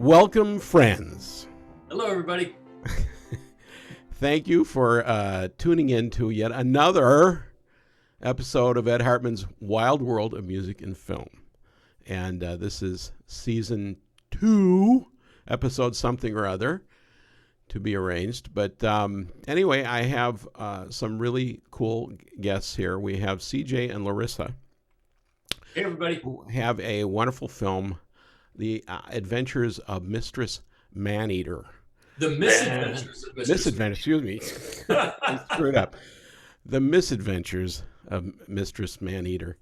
Welcome, friends. Hello, everybody. Thank you for tuning in to yet another episode of Ed Hartman's Wild World of Music and Film. And this is season 2, episode something or other to be arranged. But anyway, I have some really cool guests here. We have CJ and Larissa. Hey, everybody. Who have a wonderful film, The Adventures of Mistress Maneater. The Misadventures of Excuse me. I screwed up. The Misadventures of Mistress Maneater.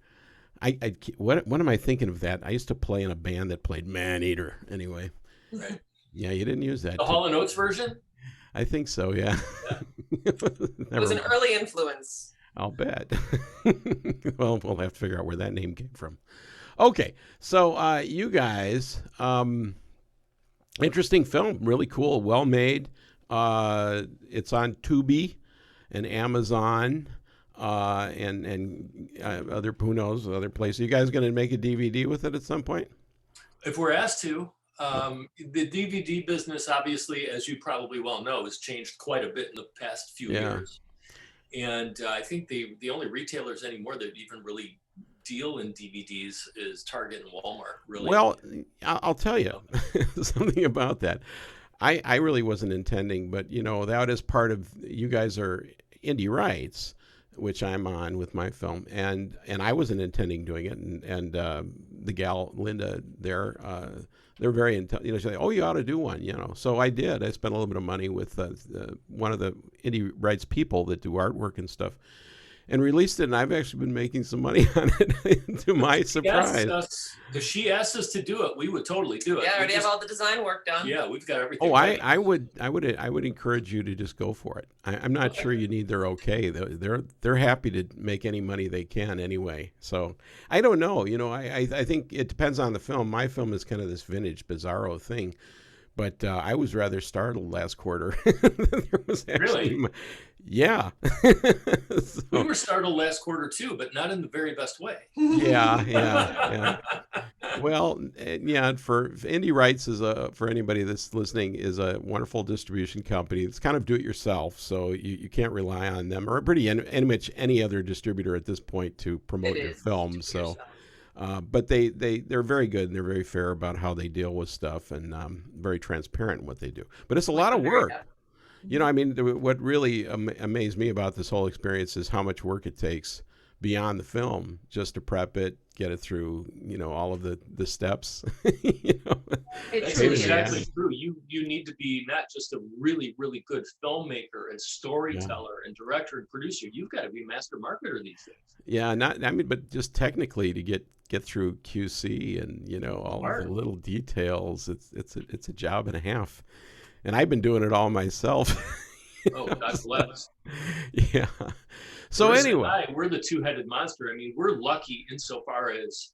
What am I thinking of that? I used to play in a band that played Maneater. Anyway. Right. Yeah, you didn't use that. The Hall & Oates version? I think so, yeah. It was an early influence. I'll bet. Well, we'll have to figure out where that name came from. Okay, so you guys, interesting film, really cool, well made. It's on Tubi and Amazon and other, who knows, other places. You guys going to make a DVD with it at some point? If we're asked to. The DVD business, obviously, as you probably well know, has changed quite a bit in the past few years. And I think the only retailers anymore that even really deal in DVDs is Target and Walmart, really. Well, I'll tell you something about that. I really wasn't intending, but, you know, that is part of, you guys are Indie Rights, which I'm on with my film, and I wasn't intending doing it, and the gal, Linda, they're very, you know, she's like, oh, you ought to do one, you know. So I did. I spent a little bit of money with one of the Indie Rights people that do artwork and stuff, and released it, and I've actually been making some money on it, to my surprise. If she asked us to do it, we would totally do it. Yeah, I already have all the design work done. Yeah, we've got everything. Oh, I would encourage you to just go for it. I'm not sure you need their okay. They're happy to make any money they can anyway. So I don't know. You know, I think it depends on the film. My film is kind of this vintage bizarro thing. But I was rather startled last quarter. There was actually, really? Yeah. So, we were startled last quarter too, but not in the very best way. Yeah. Well, yeah. For Indie Rights for anybody that's listening, is a wonderful distribution company. It's kind of do-it-yourself, so you can't rely on them or pretty much any other distributor at this point to promote your film. So. But they're very good, and they're very fair about how they deal with stuff, and very transparent in what they do. But it's a lot of work. You know, I mean, what really amazed me about this whole experience is how much work it takes beyond the film just to prep it, get it through, you know, all of the steps. You know? That's exactly true. You need to be not just a really, really good filmmaker and storyteller and director and producer. You've got to be a master marketer these days. Yeah, but just technically to get through QC and, you know, all of the little details. It's a job and a half, and I've been doing it all myself. Oh, God bless. Yeah. So Larissa anyway, and we're the two-headed monster. I mean, we're lucky insofar as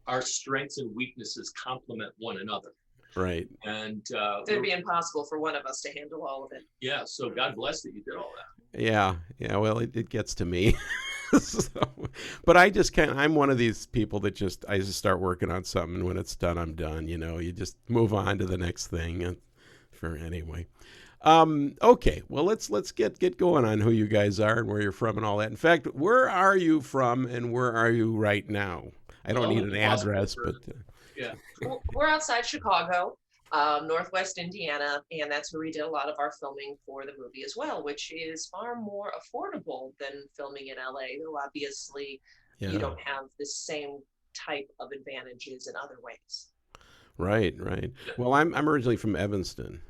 our strengths and weaknesses complement one another. Right. And it'd be impossible for one of us to handle all of it. Yeah. So God bless that you did all that. Yeah. Well, it gets to me. So, but I'm one of these people that I just start working on something, and when it's done, I'm done. You know, you just move on to the next thing. Anyway. Okay, well, let's get going on who you guys are and where you're from and all that. In fact, where are you from and where are you right now? I don't need an address, but yeah, we're outside Chicago, Northwest Indiana, and that's where we did a lot of our filming for the movie as well, which is far more affordable than filming in LA. Though obviously, you don't have the same type of advantages in other ways. Right. Well, I'm originally from Evanston.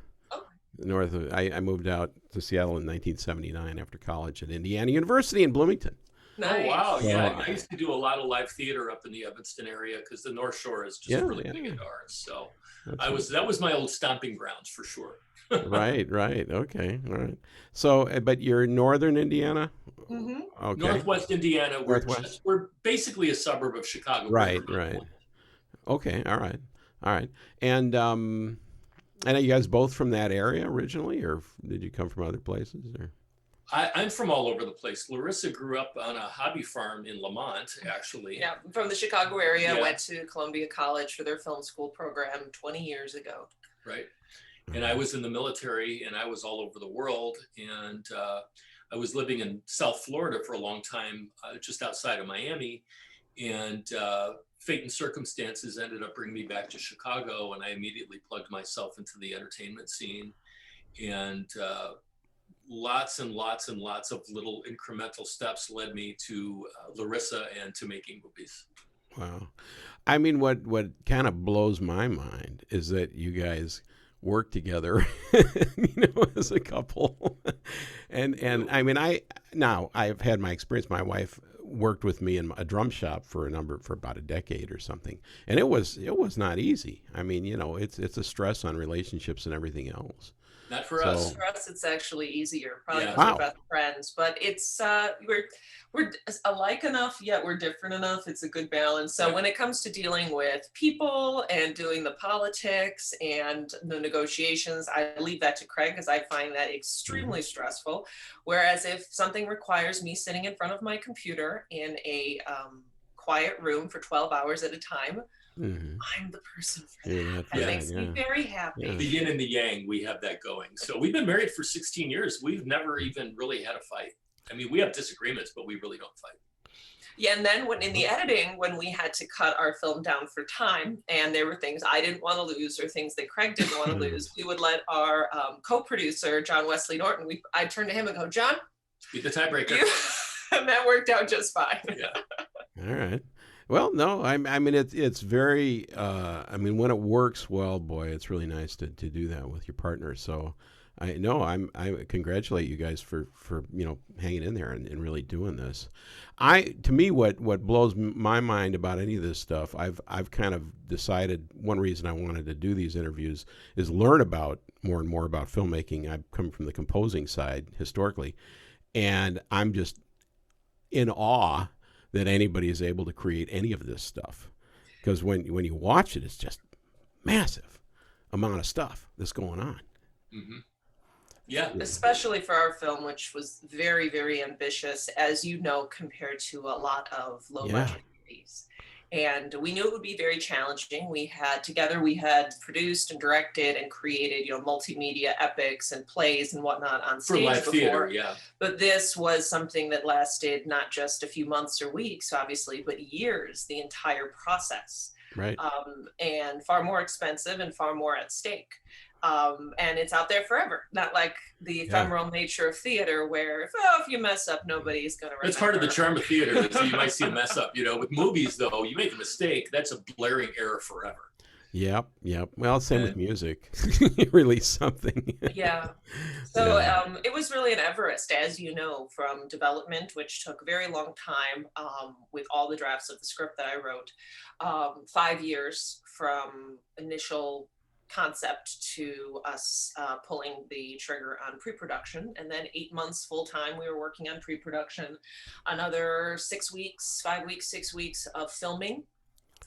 North of, I moved out to Seattle in 1979 after college at Indiana University in Bloomington. Nice. Oh, wow. Yeah, I used to do a lot of live theater up in the Evanston area because the North Shore is just really big into arts. So that was my old stomping grounds for sure. Right. Okay. All right. So, but you're Northern Indiana? Mm-hmm. Okay. Northwest Indiana. We're basically a suburb of Chicago. Right. Okay. All right. And are you guys both from that area originally, or did you come from other places? Or? I'm from all over the place. Larissa grew up on a hobby farm in Lamont, actually. Yeah, from the Chicago area. Went to Columbia College for their film school program 20 years ago. right. And I was in the military, and I was all over the world, and I was living in South Florida for a long time, just outside of Miami, and fate and circumstances ended up bringing me back to Chicago, and I immediately plugged myself into the entertainment scene, and lots and lots and lots of little incremental steps led me to Larissa and to making movies. Wow. I mean, what kind of blows my mind is that you guys work together, as a couple. and I mean, I've had my experience. My wife worked with me in a drum shop for about a decade or something, and it was not easy. I mean, it's a stress on relationships and everything else. Not for us. For us, it's actually easier, probably because Wow. we're best friends. But it's we're alike enough, yet we're different enough. It's a good balance. So when it comes to dealing with people and doing the politics and the negotiations, I leave that to Craig because I find that extremely stressful. Whereas if something requires me sitting in front of my computer in a quiet room for 12 hours at a time, I'm the person for that. That makes me very happy. The yin and the yang, we have that going. So we've been married for 16 years. We've never even really had a fight. I mean, we have disagreements, but we really don't fight. Yeah, and then in the editing, when we had to cut our film down for time, and there were things I didn't want to lose or things that Craig didn't want to lose, we would let our co-producer, John Wesley Norton, I'd turn to him and go, John, be the tiebreaker. And that worked out just fine. Yeah. All right. Well, no, I mean, it's very, I mean, when it works well, boy, it's really nice to do that with your partner. So I congratulate you guys for hanging in there and really doing this. To me, what blows my mind about any of this stuff, I've kind of decided one reason I wanted to do these interviews is learn about more and more about filmmaking. I've come from the composing side historically, and I'm just in awe that anybody is able to create any of this stuff, because when you watch it, it's just massive amount of stuff that's going on. Yeah, especially for our film, which was very, very ambitious, as you know, compared to a lot of low budget movies. And we knew it would be very challenging. We had produced and directed and created, multimedia epics and plays and whatnot on stage for live before. Theater, yeah. But this was something that lasted not just a few months or weeks, obviously, but years, the entire process. Right. And far more expensive and far more at stake. And it's out there forever. Not like the ephemeral nature of theater where if you mess up, nobody's going to remember. That's part of the charm of theater. So you might see a mess up. With movies, though, you make a mistake, that's a blaring error forever. Yep. Well, same with music. You release something. Yeah. So it was really an Everest, as you know, from development, which took a very long time with all the drafts of the script that I wrote. 5 years from initial concept to us pulling the trigger on pre-production, and then 8 months full-time we were working on pre-production, another 6 weeks, 5 weeks, 6 weeks of filming,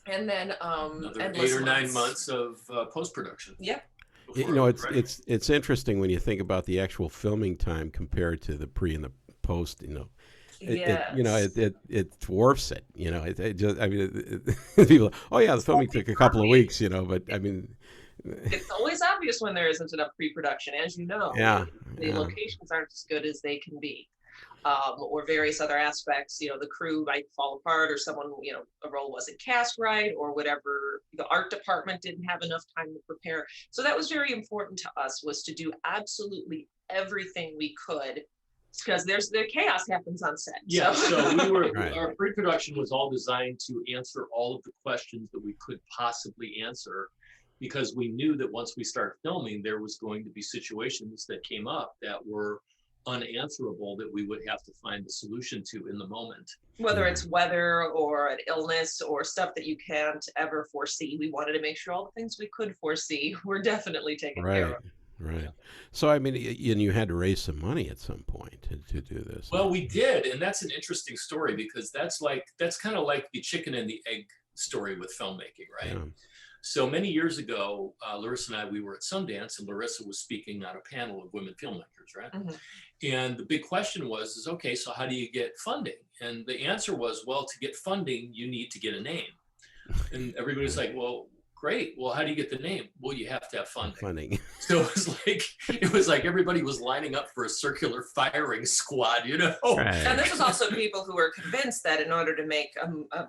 and then another 8 or 9 months of post-production. Yep. It's interesting when you think about the actual filming time compared to the pre and the post. It dwarfs it. It just, I mean, people, the filming took a couple of weeks. But I mean, it's always obvious when there isn't enough pre-production, as you know. The locations aren't as good as they can be, or various other aspects. The crew might fall apart, or someone, a role wasn't cast right, or whatever. The art department didn't have enough time to prepare. So that was very important to us, was to do absolutely everything we could, because the chaos happens on set. Yeah, so we were our pre-production was all designed to answer all of the questions that we could possibly answer, because we knew that once we started filming, there was going to be situations that came up that were unanswerable that we would have to find the solution to in the moment. Whether it's weather or an illness or stuff that you can't ever foresee, we wanted to make sure all the things we could foresee were definitely taken care of. Right. So, I mean, and you had to raise some money at some point to do this. Well, we did. And that's an interesting story, because that's kind of like the chicken and the egg story with filmmaking, right? Yeah. So many years ago, Larissa and I, we were at Sundance, and Larissa was speaking on a panel of women filmmakers, right? And the big question was, okay, so how do you get funding? And the answer was, well, to get funding, you need to get a name. And everybody's like, well, great. Well, how do you get the name? Well, you have to have funding. Funding. So it was like everybody was lining up for a circular firing squad, you know? Right. And this was also people who were convinced that in order to make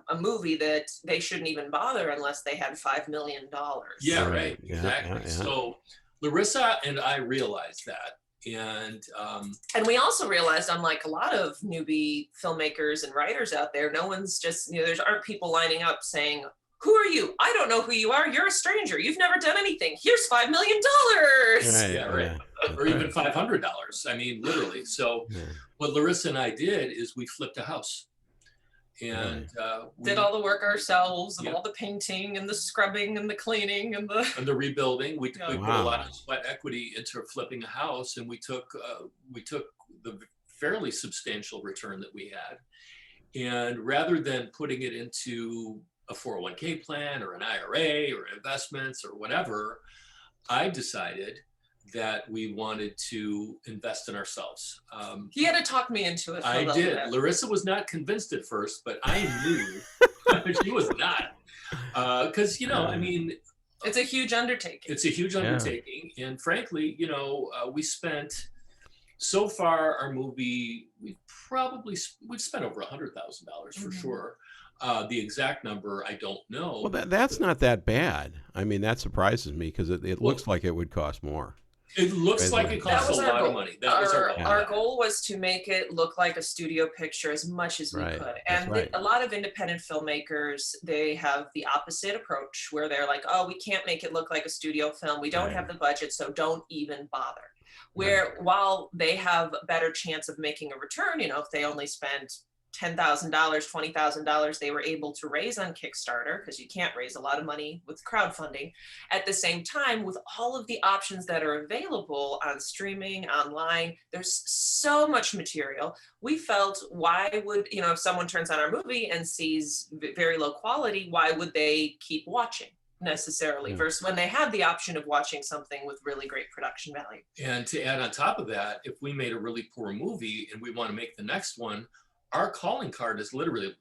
a movie that they shouldn't even bother unless they had $5 million. Yeah, Right. right. Yeah, Exactly. yeah. So Larissa and I realized that. And we also realized, unlike a lot of newbie filmmakers and writers out there, no one's just, there aren't people lining up saying, who are you? I don't know who you are. You're a stranger. You've never done anything. Here's $5 million. Right, yeah, right. Yeah. Or even $500. I mean, literally. So what Larissa and I did is we flipped a house. And did all the work ourselves, and all the painting and the scrubbing and the cleaning and the rebuilding. We put a lot of sweat equity into flipping a house, and we took the fairly substantial return that we had, and rather than putting it into a 401k plan or an IRA or investments or whatever, I decided that we wanted to invest in ourselves. He had to talk me into it. I did. Larissa was not convinced at first, but I knew she was not. Because, I mean, it's a huge undertaking. It's a huge undertaking. And frankly, we spent, so far our movie, we've spent over $100,000 for sure. The exact number, I don't know. Well, that's not that bad. I mean, that surprises me because it looks like it would cost more. It looks like it costs a lot of money. That was our goal. Our goal was to make it look like a studio picture as much as we could. And a lot of independent filmmakers, they have the opposite approach where they're like, oh, we can't make it look like a studio film. We don't have the budget, so don't even bother. Where while they have a better chance of making a return, if they only spend $10,000, $20,000 they were able to raise on Kickstarter, because you can't raise a lot of money with crowdfunding. At the same time, with all of the options that are available on streaming, online, there's so much material. We felt, why would, if someone turns on our movie and sees very low quality, why would they keep watching necessarily versus when they have the option of watching something with really great production value? And to add on top of that, if we made a really poor movie and we want to make the next one, our calling card is literally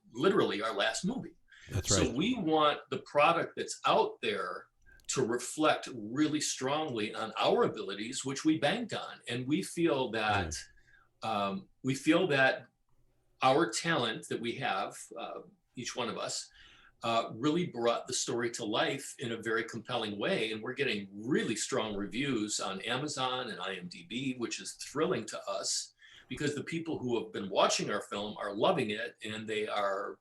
our last movie. That's right. So we want the product that's out there to reflect really strongly on our abilities, which we banked on. And we feel that our talent that we have, each one of us, really brought the story to life in a very compelling way. And we're getting really strong reviews on Amazon and IMDb, which is thrilling to us, because the people who have been watching our film are loving it, and they're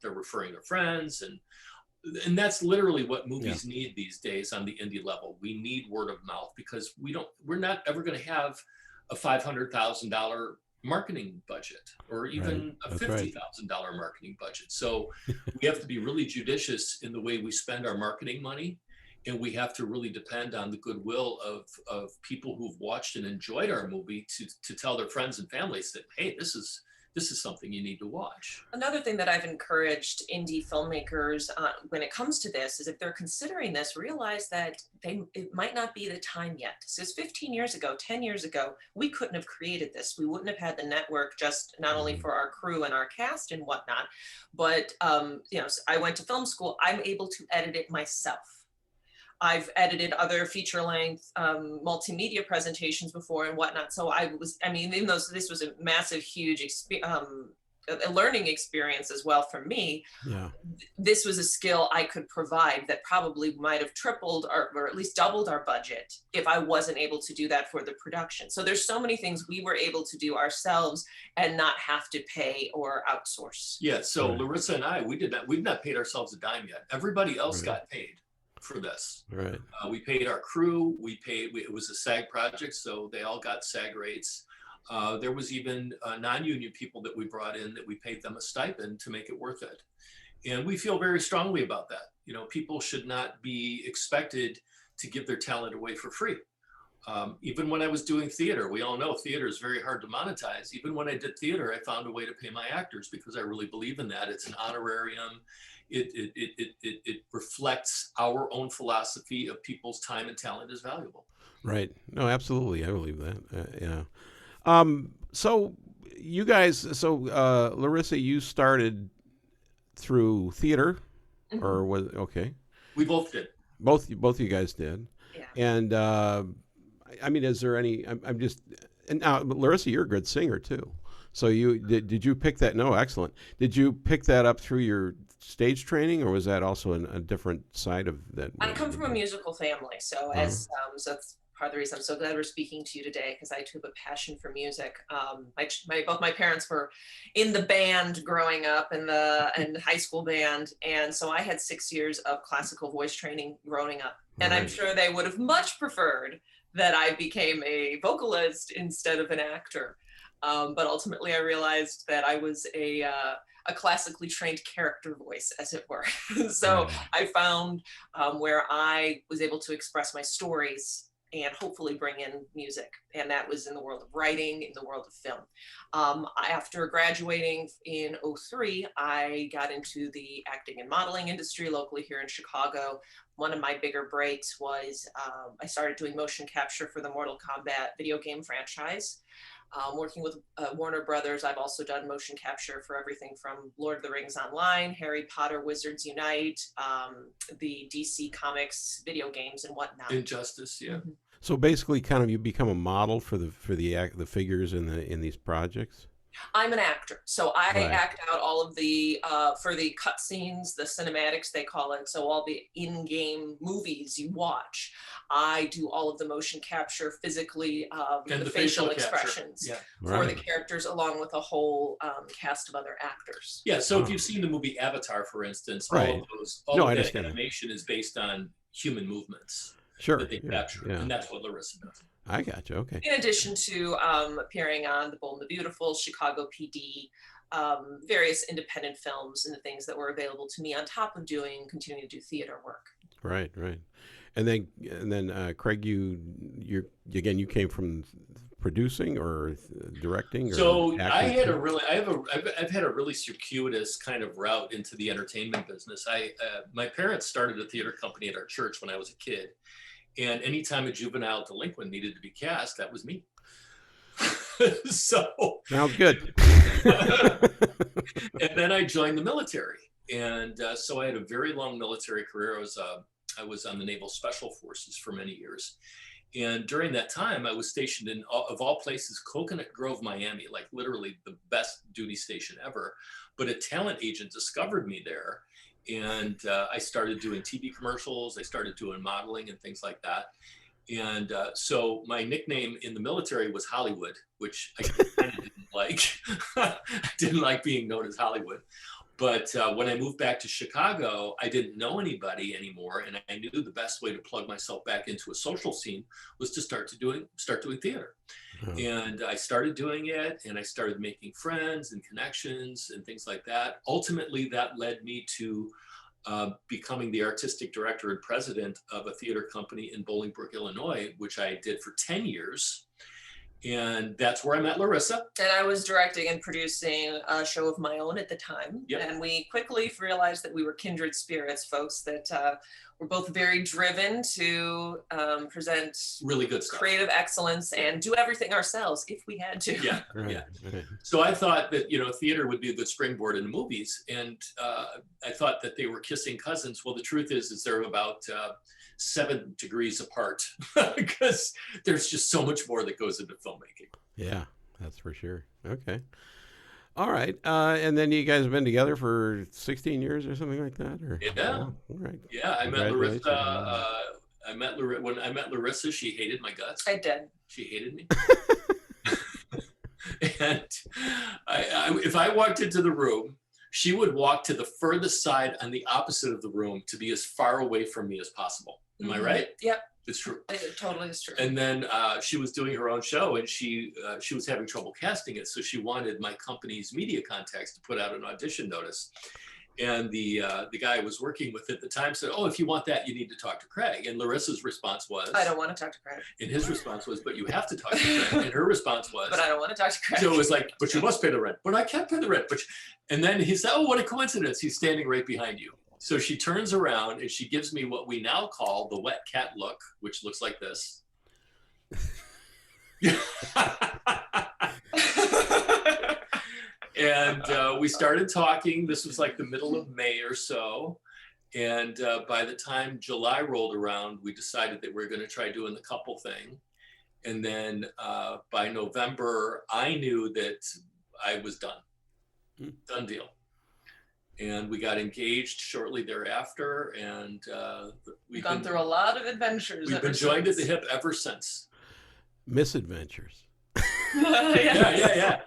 referring their friends, and that's literally what movies need these days on the indie level. We need word of mouth, because we're not ever going to have a $500,000 marketing budget, or even a $50,000 marketing budget. So we have to be really judicious in the way we spend our marketing money. And we have to really depend on the goodwill of people who've watched and enjoyed our movie to tell their friends and families that, hey, this is something you need to watch. Another thing that I've encouraged indie filmmakers when it comes to this is, if they're considering this, realize that it might not be the time yet. So 15 years ago, 10 years ago, we couldn't have created this. We wouldn't have had the network, just not only for our crew and our cast and whatnot, but I went to film school. I'm able to edit it myself. I've edited other feature-length multimedia presentations before and whatnot. So even though this was a massive, huge a learning experience as well for me, this was a skill I could provide that probably might have tripled or at least doubled our budget if I wasn't able to do that for the production. So there's so many things we were able to do ourselves and not have to pay or outsource. Yeah, so Larissa and I, we've not paid ourselves a dime yet. Everybody else got paid for this. Right. We paid our crew, it was a SAG project, so they all got SAG rates. There was even non-union people that we brought in that we paid them a stipend to make it worth it. And we feel very strongly about that. People should not be expected to give their talent away for free. Even when I was doing theater, we all know theater is very hard to monetize. Even when I did theater, I found a way to pay my actors because I really believe in that. It's an honorarium. It reflects our own philosophy of people's time and talent is valuable. Right. No, absolutely. I believe that. So you guys, Larissa, you started through theater, or was okay? We both did. Both of you guys did. Yeah. And I mean, is there any? I'm just. And now, Larissa, you're a good singer too. So you did you pick that? No, excellent. Did you pick that up through your stage training, or was that also a different side of that? I come from a musical family, so so that's part of the reason I'm so glad we're speaking to you today, because I too have a passion for music. Both my parents were in the band growing up, in the high school band, and so I had 6 years of classical voice training growing up, and I'm sure they would have much preferred that I became a vocalist instead of an actor. But ultimately, I realized that I was a classically trained character voice, as it were. So I found where I was able to express my stories and hopefully bring in music. And that was in the world of writing, in the world of film. After graduating in '03, I got into the acting and modeling industry locally here in Chicago. One of my bigger breaks was I started doing motion capture for the Mortal Kombat video game franchise. Working with Warner Brothers, I've also done motion capture for everything from Lord of the Rings Online, Harry Potter, Wizards Unite, the DC Comics video games and whatnot. Injustice, yeah. Mm-hmm. So basically, kind of, you become a model for the figures in these projects. I'm an actor, so I act out all of the for the cutscenes, the cinematics they call it. So all the in-game movies you watch, I do all of the motion capture physically, the facial expressions for the characters, along with a whole cast of other actors. Yeah. So if you've seen the movie Avatar, for instance, all of that animation is based on human movements. That they capture, and that's what Larissa does. I got you. Okay. In addition to appearing on The Bold and the Beautiful, Chicago PD, various independent films, and the things that were available to me on top of continuing to do theater work. Right. And then Craig, you came from producing or directing? So I've had a really circuitous kind of route into the entertainment business. My parents started a theater company at our church when I was a kid. And anytime a juvenile delinquent needed to be cast, that was me. So sounds good. And then I joined the military, and so I had a very long military career. I was on the Naval Special Forces for many years, and during that time, I was stationed in, of all places, Coconut Grove, Miami, like literally the best duty station ever. But a talent agent discovered me there. And I started doing TV commercials. I started doing modeling and things like that. And so my nickname in the military was Hollywood, which I kind of didn't like. I didn't like being known as Hollywood. But when I moved back to Chicago, I didn't know anybody anymore. And I knew the best way to plug myself back into a social scene was to start doing theater. And I started doing it, and I started making friends and connections and things like that. Ultimately, that led me to becoming the artistic director and president of a theater company in Bolingbrook, Illinois, which I did for 10 years. And that's where I met Larissa. And I was directing and producing a show of my own at the time. Yep. And we quickly realized that we were kindred spirits, folks, that we're both very driven to present really good stuff, creative excellence, and do everything ourselves if we had to. Yeah. So I thought that, theater would be a good springboard into movies. And I thought that they were kissing cousins. Well, the truth is they're about 7 degrees apart, because there's just so much more that goes into filmmaking. Yeah, that's for sure. Okay. All right. And then you guys have been together for 16 years or something like that? Or? Yeah. Oh, all right. Yeah, I met Larissa. When I met Larissa, she hated my guts. I did. She hated me. And if I walked into the room, she would walk to the furthest side on the opposite of the room to be as far away from me as possible. Am I right? Yep. It's true. It totally is true. And then she was doing her own show, and she was having trouble casting it. So she wanted my company's media contacts to put out an audition notice. And the guy I was working with at the time said, "Oh, if you want that, you need to talk to Craig." And Larissa's response was, "I don't want to talk to Craig." And his response was, "But you have to talk to Craig." And her response was, "But I don't want to talk to Craig." So it was like, "But you must pay the rent." "But I can't pay the rent." And then he said, "Oh, what a coincidence. He's standing right behind you." So she turns around and she gives me what we now call the wet cat look, which looks like this. And we started talking. This was like the middle of May or so. And by the time July rolled around, we decided that we were going to try doing the couple thing. And then by November, I knew that I was done. Done deal. And we got engaged shortly thereafter, and we've gone through a lot of adventures. We've been joined at the hip ever since. Misadventures. Yeah.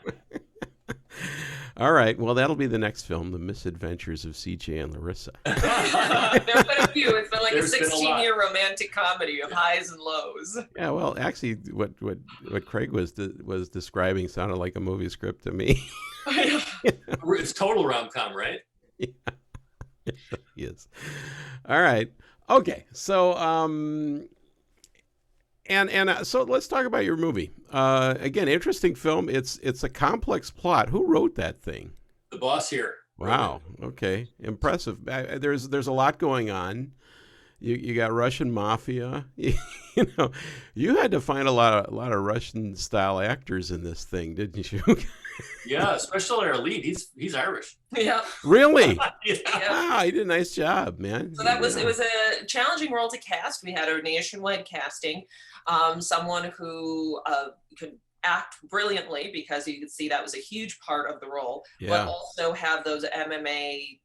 All right. Well, that'll be the next film, The Misadventures of CJ and Larissa. There have been a few. It's been like a 16-year romantic comedy of highs and lows. Yeah. Well, actually, what Craig was describing sounded like a movie script to me. It's total rom-com, right? Yeah. Yes. All right. Okay. So, so let's talk about your movie. Again, interesting film. It's a complex plot. Who wrote that thing? The boss here. Wow. Okay. Impressive. There's a lot going on. You got Russian mafia. You had to find a lot of Russian style actors in this thing, didn't you? Yeah, especially our lead. He's Irish. Yeah. Really? Yeah. Wow, he did a nice job, man. So it was a challenging role to cast. We had a nationwide casting. Someone who could act brilliantly, because you could see that was a huge part of the role, but also have those MMA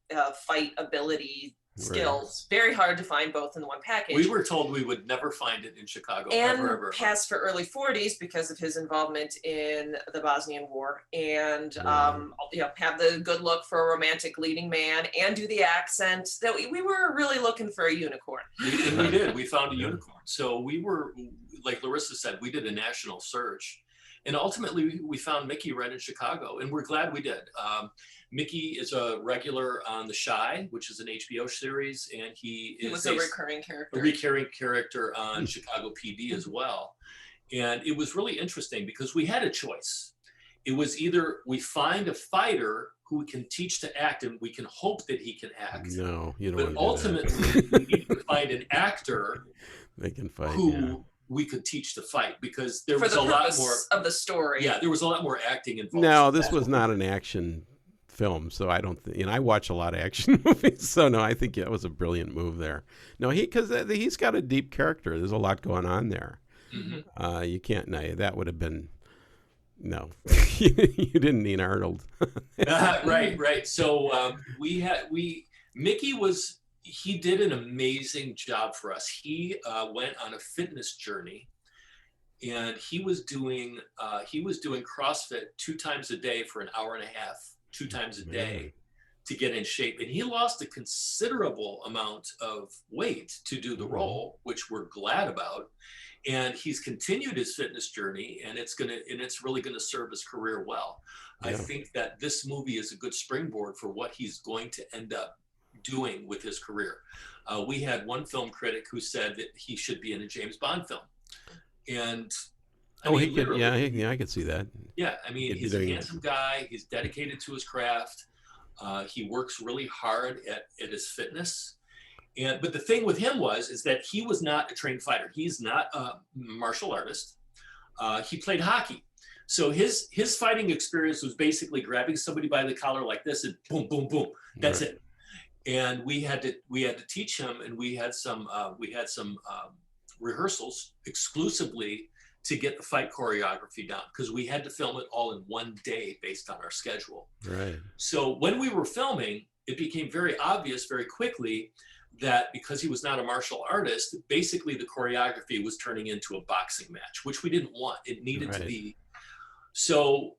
fight ability skills. Right. Very hard to find both in the one package. We were told we would never find it in Chicago. And ever. cast for early 40s because of his involvement in the Bosnian War, and have the good look for a romantic leading man and do the accent. That we were really looking for a unicorn. And we did. We found a unicorn. So we were, like Larissa said, we did a national search. And ultimately, we found Mickey right in Chicago, and we're glad we did. Mickey is a regular on The Chi, which is an HBO series, and he was a recurring character. A recurring character on Chicago PD as well. And it was really interesting because we had a choice. It was either we find a fighter who can teach to act, and we can hope that he can act. No, you don't. But ultimately, we need to find an actor they can fight, who we could teach to fight, because there was a lot more of the story. Yeah, there was a lot more acting involved. No, this was not an action film, so I don't think. I watch a lot of action movies, so no, I think that was a brilliant move there. No, because he's got a deep character. There's a lot going on there. Mm-hmm. You can't. No, that would have been. No, you didn't need Arnold. Right. So Mickey was. He did an amazing job for us. He went on a fitness journey, and he was doing CrossFit 2 times a day for an hour and a half, 2 times a day, to get in shape. And he lost a considerable amount of weight to do the role, which we're glad about. And he's continued his fitness journey, and it's really gonna serve his career well. Yeah. I think that this movie is a good springboard for what he's going to end up doing with his career. We had one film critic who said that he should be in a James Bond film, and he could. Yeah, I could see that. Yeah, I mean, he's a handsome guy. He's dedicated to his craft. He works really hard at his fitness. But the thing with him is that he was not a trained fighter. He's not a martial artist. He played hockey. So his fighting experience was basically grabbing somebody by the collar like this and boom, boom, boom. That's it. And we had to teach him, and we had some rehearsals exclusively to get the fight choreography down, because we had to film it all in one day based on our schedule. Right. So when we were filming, it became very obvious very quickly that because he was not a martial artist, basically the choreography was turning into a boxing match, which we didn't want. It needed to be. So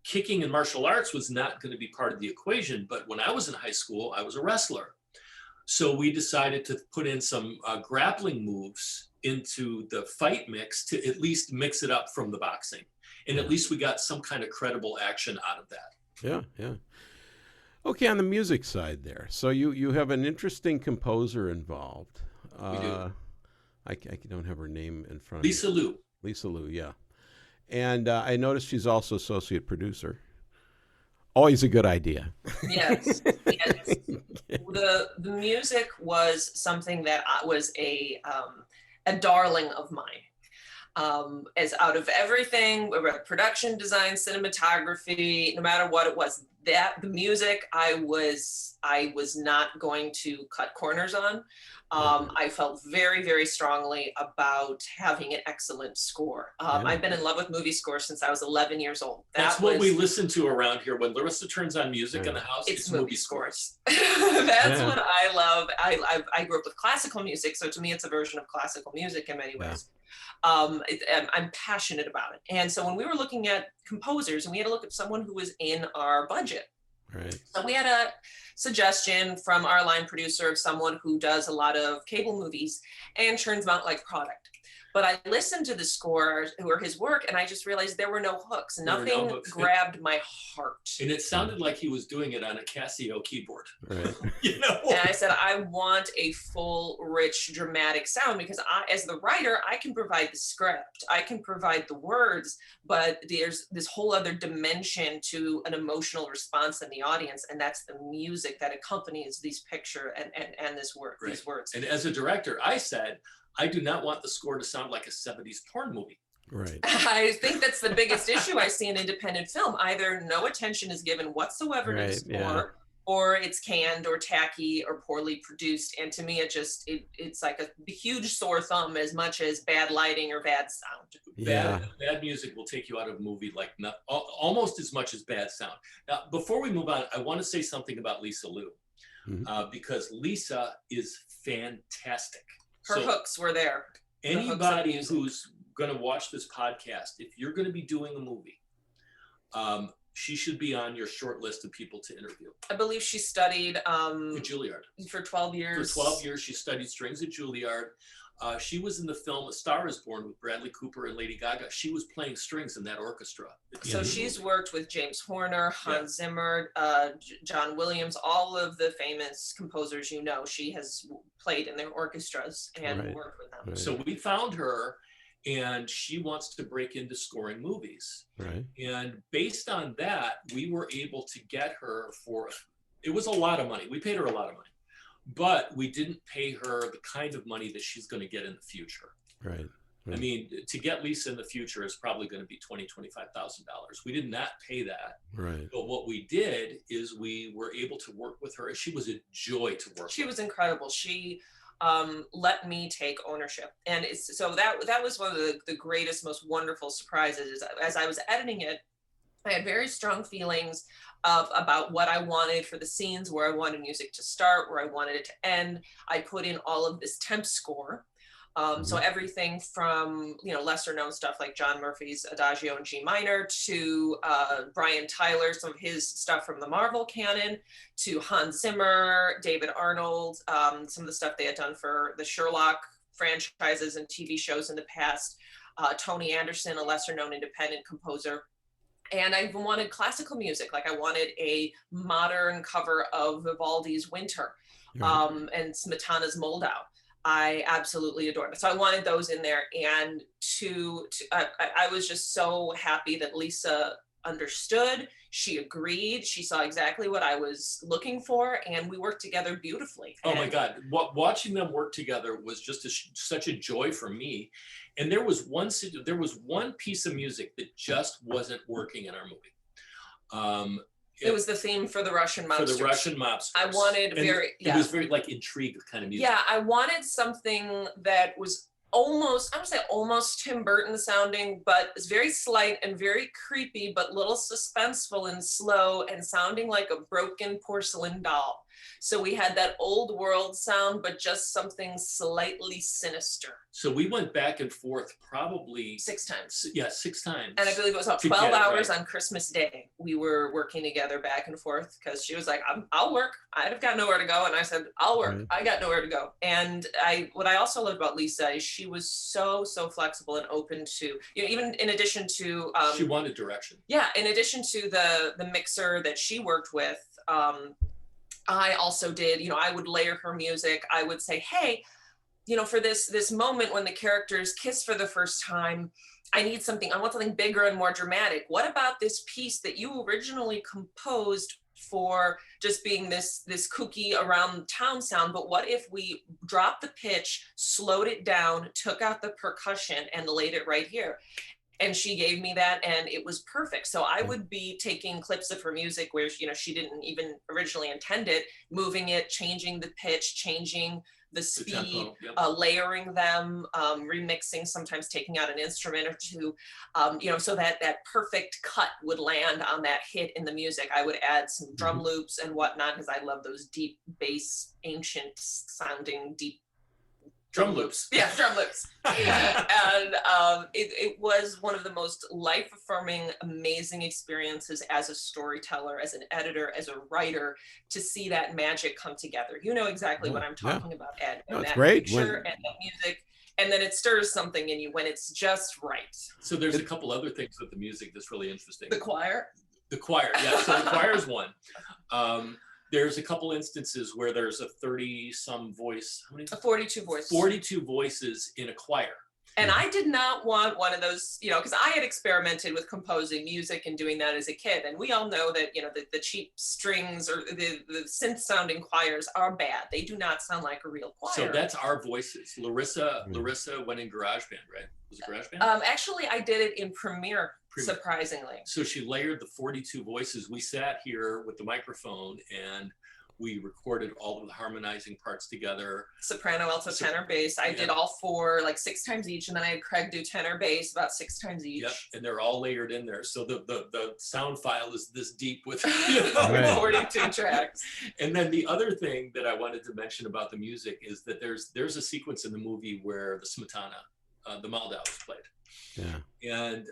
kicking and martial arts was not going to be part of the equation. But when I was in high school, I was a wrestler. So we decided to put in some grappling moves into the fight mix to at least mix it up from the boxing. And at least we got some kind of credible action out of that. Yeah. Okay, on the music side there. So you have an interesting composer involved. We do. I don't have her name in front Lisa of me. Liu. Lisa Liu, yeah. And I noticed she's also associate producer. Always a good idea. Yes. The music was something that was a darling of mine. As out of everything, production design, cinematography, no matter what it was, that the music I was not going to cut corners on. I felt very, very strongly about having an excellent score. I've been in love with movie scores since I was 11 years old. That's what we listen to around here. When Larissa turns on music in the house, it's movie scores. That's what I love. I grew up with classical music, so to me, it's a version of classical music in many ways. I'm passionate about it. And so when we were looking at composers, and we had to look at someone who was in our budget. Right. So we had a suggestion from our line producer of someone who does a lot of cable movies and churns them out like product. But I listened to the score or his work, and I just realized there were no hooks. Nothing grabbed my heart. And it sounded like he was doing it on a Casio keyboard. Right. You know? And I said, I want a full, rich, dramatic sound, because as the writer, I can provide the script, I can provide the words, but there's this whole other dimension to an emotional response in the audience, and that's the music that accompanies these picture and this word, right. These words. And as a director, I said, I do not want the score to sound like a 70s porn movie. Right. I think that's the biggest issue I see in independent film. Either no attention is given whatsoever to the score, or it's canned or tacky or poorly produced. And to me, it's like a huge sore thumb as much as bad lighting or bad sound. Bad music will take you out of a movie like almost as much as bad sound. Now, before we move on, I want to say something about Lisa Liu, because Lisa is fantastic. Her hooks were there. Anybody who's going to watch this podcast, if you're going to be doing a movie, she should be on your short list of people to interview. I believe she studied at Juilliard for 12 years. For 12 years, she studied strings at Juilliard. She was in the film A Star Is Born with Bradley Cooper and Lady Gaga. She was playing strings in that orchestra. So she's worked with James Horner, Hans Zimmer, John Williams, all of the famous composers, she has played in their orchestras and worked with them. Right. So we found her, and she wants to break into scoring movies. Right. And based on that, we were able to get her it was a lot of money. We paid her a lot of money. But we didn't pay her the kind of money that she's going to get in the future. Right. I mean, to get Lisa in the future is probably going to be $20,000-$25,000. We did not pay that. Right. But what we did is we were able to work with her. She was a joy to work with. She was incredible. She let me take ownership. And so that was one of the greatest, most wonderful surprises. Is as I was editing it, I had very strong feelings about what I wanted for the scenes, where I wanted music to start, where I wanted it to end. I put in all of this temp score. So everything from, lesser known stuff like John Murphy's Adagio in G minor to Brian Tyler, some of his stuff from the Marvel canon, to Hans Zimmer, David Arnold, some of the stuff they had done for the Sherlock franchises and TV shows in the past, Tony Anderson, a lesser known independent composer. And I even wanted classical music. Like I wanted a modern cover of Vivaldi's Winter and Smetana's Moldau. I absolutely adored it. So I wanted those in there. And I was just so happy that Lisa understood. She agreed. She saw exactly what I was looking for, and we worked together beautifully. Oh my God. Watching them work together was just such a joy for me. And there was one piece of music that just wasn't working in our movie. It was the theme for the Russian mobsters. For the Russian mobsters. I wanted it was very like intrigue kind of music. Yeah, I wanted something that was almost, I would say almost Tim Burton sounding, but it's very slight and very creepy, but little suspenseful and slow and sounding like a broken porcelain doll. So we had that old world sound, but just something slightly sinister. So we went back and forth probably 6 times. Yeah, 6 times. And I believe it was about 12 hours on Christmas Day. We were working together back and forth because she was like, I'll work. I've got nowhere to go. And I said, I'll work. Right. I got nowhere to go. And what I also loved about Lisa is she was so flexible and open to, even in addition to... she wanted direction. Yeah, in addition to the mixer that she worked with, I also did, I would layer her music. I would say, hey, you know, for this moment when the characters kiss for the first time, I want something bigger and more dramatic. What about this piece that you originally composed for just being this kooky around town sound? But what if we dropped the pitch, slowed it down, took out the percussion, and laid it right here? And she gave me that, and it was perfect. So I would be taking clips of her music where, you know, she didn't even originally intend it, moving it, changing the pitch, changing the speed, layering them, remixing, sometimes taking out an instrument or two, you know, so that perfect cut would land on that hit in the music. I would add some drum loops and whatnot, because I love those deep bass, ancient sounding deep drum loops. Yeah, drum loops. And it was one of the most life-affirming, amazing experiences as a storyteller, as an editor, as a writer, to see that magic come together. You know exactly what I'm talking about, Ed. No, and it's that great. picture and that music, and then it stirs something in you when it's just right. So there's a couple other things with the music that's really interesting. The choir? The choir, yeah. So the choir is one. There's a couple instances where there's a 30-some voice. How many? A 42 voice. 42 voices in a choir. And I did not want one of those, you know, because I had experimented with composing music and doing that as a kid. And we all know that, you know, the cheap strings or the synth sounding choirs are bad. They do not sound like a real choir. So that's our voices. Larissa went in GarageBand, right? Was it GarageBand? Actually, I did it in Premiere, surprisingly. So she layered the 42 voices. We sat here with the microphone and we recorded all of the harmonizing parts together. Soprano, alto, tenor, bass. I did all four, like 6 times each, and then I had Craig do tenor, bass about 6 times each. Yep, and they're all layered in there. So the sound file is this deep with 42 tracks. And then the other thing that I wanted to mention about the music is that there's a sequence in the movie where the Smetana, the Moldau, is played. Yeah. And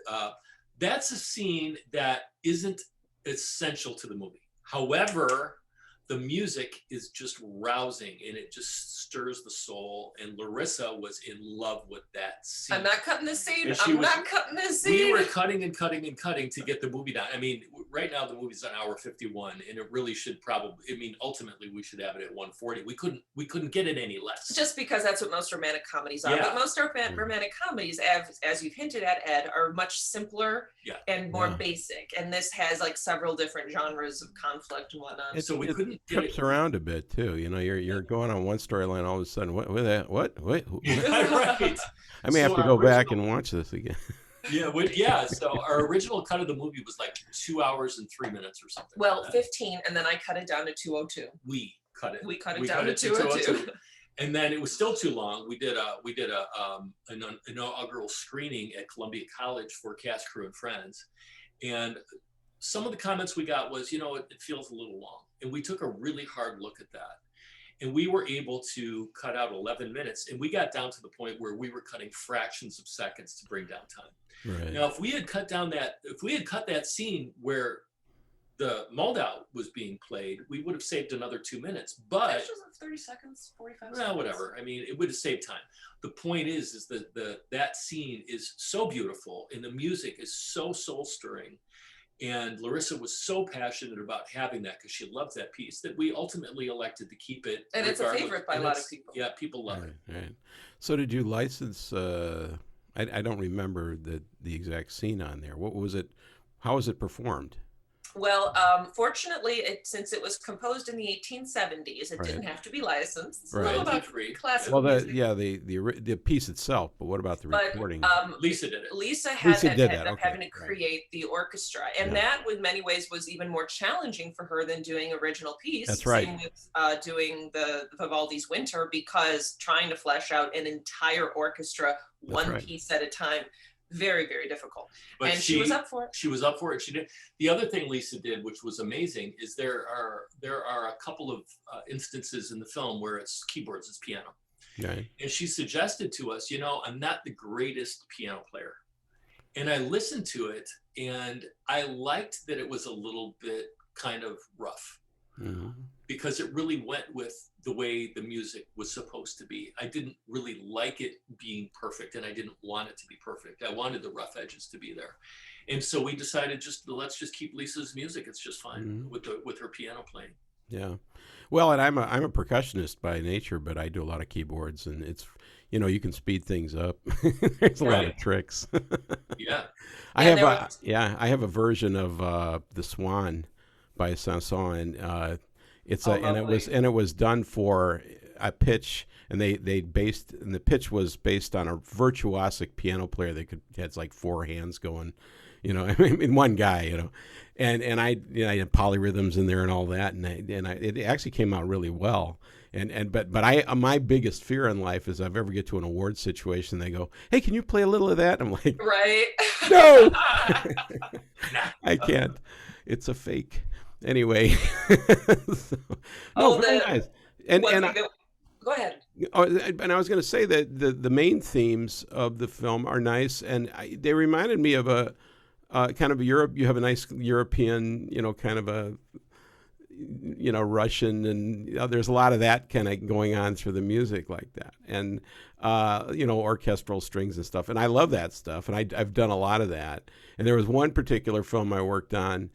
that's a scene that isn't essential to the movie. However, the music is just rousing and it just stirs the soul. And Larissa was in love with that scene. I'm not cutting this scene. I'm not cutting this scene. We were cutting and cutting and cutting to get the movie done. I mean, right now the movie's an hour 51, and it really should probably, I mean, ultimately we should have it at 140. We couldn't get it any less. Just because that's what most romantic comedies are. But most romantic comedies, as you've hinted at, Ed, are much simpler and more basic. And this has like several different genres of conflict and whatnot. So we couldn't trips around a bit too. You know, you're going on one storyline, all of a sudden, what? Wait, right. I may have to go back and watch this again. So our original cut of the movie was like 2 hours and 3 minutes or something. Well, like 15, and then I cut it down to 2:02. We cut it down to 2:02. And then it was still too long. We did an inaugural screening at Columbia College for cast, crew, and friends. And some of the comments we got was, you know, it feels a little long. And we took a really hard look at that. And we were able to cut out 11 minutes. And we got down to the point where we were cutting fractions of seconds to bring down time. Right. Now, if we had cut that scene where the Moldau was being played, we would have saved another 2 minutes. But it was like 30 seconds, 45 seconds. Well, whatever. I mean, it would have saved time. The point is that that scene is so beautiful and the music is so soul stirring. And Larissa was so passionate about having that because she loves that piece that we ultimately elected to keep it. And it's a favorite by a lot of people. Yeah, people love it. Right. So did you license, I don't remember the exact scene on there. What was it? How was it performed? Well, fortunately, since it was composed in the 1870s, it didn't have to be licensed. It's a little about classical music. The piece itself, but what about the recording? Lisa did it. Lisa ended up having to create the orchestra, and that, in many ways, was even more challenging for her than doing original piece. That's right. Same with doing the Vivaldi's Winter, because trying to flesh out an entire orchestra, one piece at a time. Very, very difficult. But she was up for it. She was up for it. She did. The other thing Lisa did, which was amazing, is there are a couple of instances in the film where it's keyboards, it's piano. Right. And she suggested to us, you know, I'm not the greatest piano player. And I listened to it and I liked that it was a little bit kind of rough. Mm-hmm. Because it really went with the way the music was supposed to be. I didn't really like it being perfect, and I didn't want it to be perfect. I wanted the rough edges to be there. And so we decided let's just keep Lisa's music. It's just fine with her piano playing. Yeah. Well, and I'm a percussionist by nature, but I do a lot of keyboards, and it's, you can speed things up. There's a lot of tricks. Yeah. I have a version of The Swan by Sanson, and it was done for a pitch, and the pitch was based on a virtuosic piano player that had like four hands going, in one guy, and I had polyrhythms in there and all that, and it actually came out really well. But my biggest fear in life is if I ever get to an award situation, they go, "Hey, can you play a little of that?" And I'm like, right? No, I can't. It's a fake. Anyway, very nice. Go ahead. And I was going to say that the main themes of the film are nice, and they reminded me of a kind of Europe. You have a nice European, kind of a Russian, and there's a lot of that kind of going on through the music like that, and orchestral strings and stuff. And I love that stuff, and I've done a lot of that. And there was one particular film I worked on,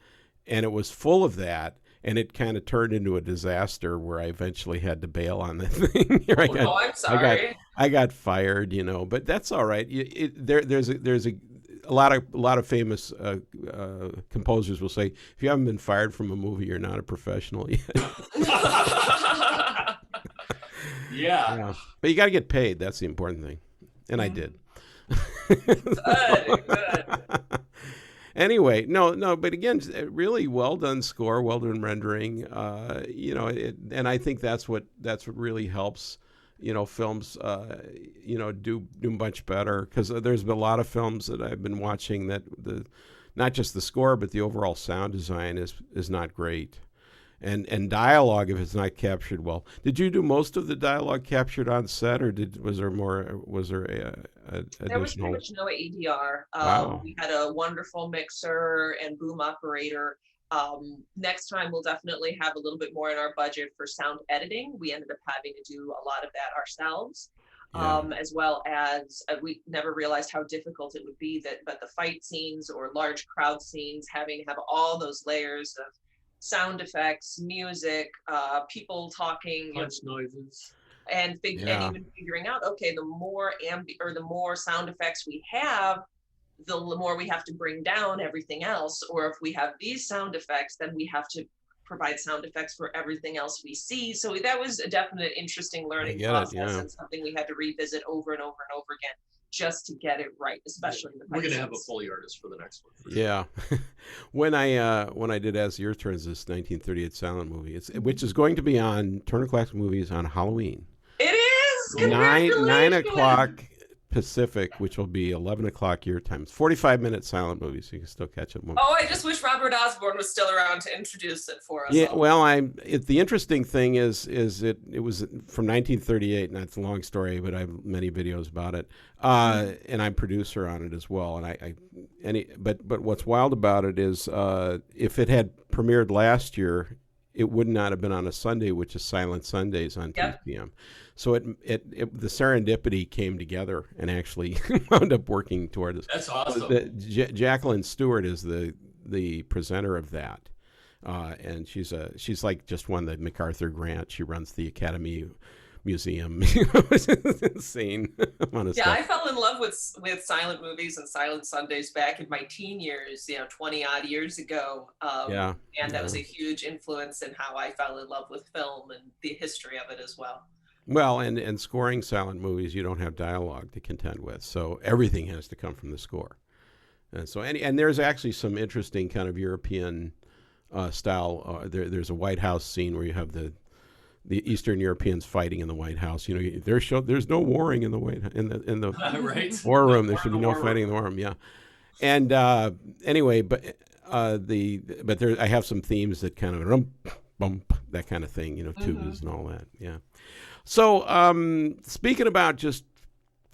and it was full of that. And it kind of turned into a disaster where I eventually had to bail on the thing. I'm sorry. I got fired, but that's all right. There's a lot of famous composers will say, if you haven't been fired from a movie, you're not a professional yet. Yeah. But you got to get paid. That's the important thing, and I did. Good. Anyway, no, but again, really well done score, well done rendering. And I think that's what really helps, films, do much better, because there's been a lot of films that I've been watching that not just the score, but the overall sound design is not great. And dialogue, if it's not captured well. Did you do most of the dialogue captured on set, or was there additional? There was pretty much no ADR. Wow. We had a wonderful mixer and boom operator. Next time we'll definitely have a little bit more in our budget for sound editing. We ended up having to do a lot of that ourselves. As well as we never realized how difficult it would be but the fight scenes or large crowd scenes, having to have all those layers of sound effects, music, people talking, punch noises, and even figuring out, okay, the more the more sound effects we have, the more we have to bring down everything else. Or if we have these sound effects, then we have to provide sound effects for everything else we see. So that was a definite interesting learning process, and something we had to revisit over and over and over again, just to get it right, especially in the we're going to have a Foley artist for the next one. Yeah. When I did As the Earth Turns, this 1938 silent movie, which is going to be on Turner Classic Movies on Halloween. It is! 9 o'clock Pacific, which will be 11 o'clock your time. It's 45-minute silent movie, so you can still catch it. Oh, I just wish Robert Osborne was still around to introduce it for us. Yeah, well, the interesting thing is it was from 1938, and that's a long story, but I have many videos about it. And I'm producer on it as well. But what's wild about it is if it had premiered last year, it would not have been on a Sunday, which is Silent Sundays on 2 p.m. So the serendipity came together and actually wound up working toward this. That's awesome. Jacqueline Stewart is the presenter of that, and she's like just won the MacArthur grant. She runs the Academy Museum. It's insane amount of stuff. I fell in love with silent movies and Silent Sundays back in my teen years, 20 odd years ago. And that was a huge influence in how I fell in love with film and the history of it as well. Well, and scoring silent movies, you don't have dialogue to contend with, so everything has to come from the score. And so, and there's actually some interesting kind of European style. There's a White House scene where you have the Eastern Europeans fighting in the White House. There's no warring in the right. war room. There should be no fighting in the war room. Yeah. And anyway, but I have some themes that kind of bump, that kind of thing. Tubas and all that. Yeah. So speaking about just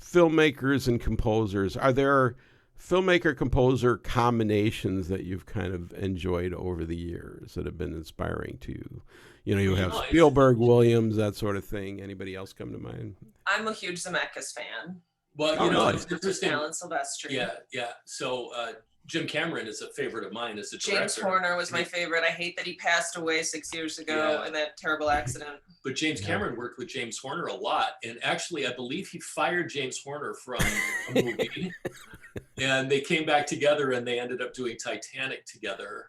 filmmakers and composers, are there filmmaker-composer combinations that you've kind of enjoyed over the years that have been inspiring to you? You have Spielberg, Williams, that sort of thing. Anybody else come to mind? I'm a huge Zemeckis fan. Well, it's interesting. Alan Silvestri. Yeah. So Jim Cameron is a favorite of mine as a director. James Horner was my favorite. I hate that he passed away 6 years ago in that terrible accident. But James Cameron worked with James Horner a lot. And actually, I believe he fired James Horner from a movie. And they came back together and they ended up doing Titanic together.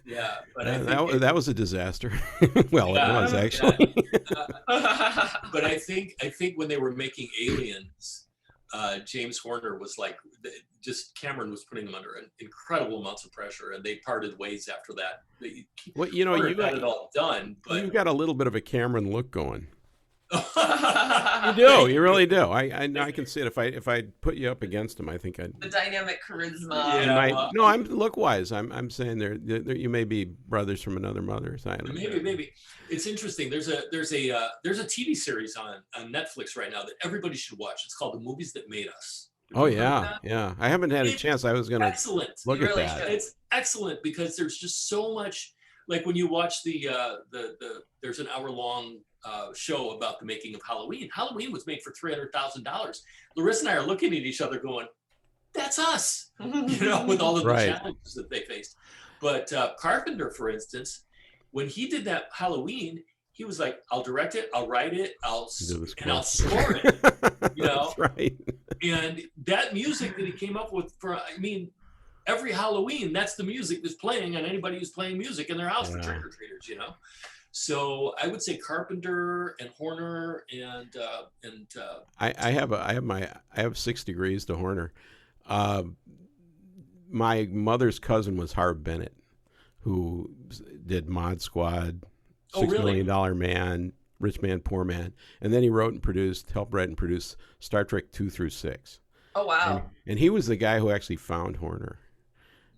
Yeah. But that was a disaster. Well, it was actually. But I think when they were making Aliens, James Horner was like, just Cameron was putting them under an incredible amounts of pressure, and they parted ways after that. Well, you know, you got it all done, but you've got a little bit of a Cameron look going. You do, you really do. I can see it. If I put you up against him, I think I'd. The dynamic charisma. Yeah, no, I'm look wise. I'm saying there you may be brothers from another mother. So maybe it's interesting. There's a TV series on Netflix right now that everybody should watch. It's called The Movies That Made Us. Oh yeah. I haven't had a chance. I was gonna look at that. It's excellent because there's just so much. Like when you watch the there's an hour-long show about the making of Halloween. Halloween was made for $300,000. Larissa and I are looking at each other going, that's us, with all of the challenges that they faced. But Carpenter, for instance, when he did that Halloween, he was like, I'll direct it, I'll write it, I'll score it, That's right. And that music that he came up with every Halloween, that's the music that's playing on anybody who's playing music in their house for trick-or-treaters, So I would say Carpenter and Horner and I have 6 degrees to Horner. My mother's cousin was Harv Bennett, who did Mod Squad, $6 Million Man, Rich Man, Poor Man, and then he helped write and produce Star Trek 2 through 6. Oh wow! And he was the guy who actually found Horner.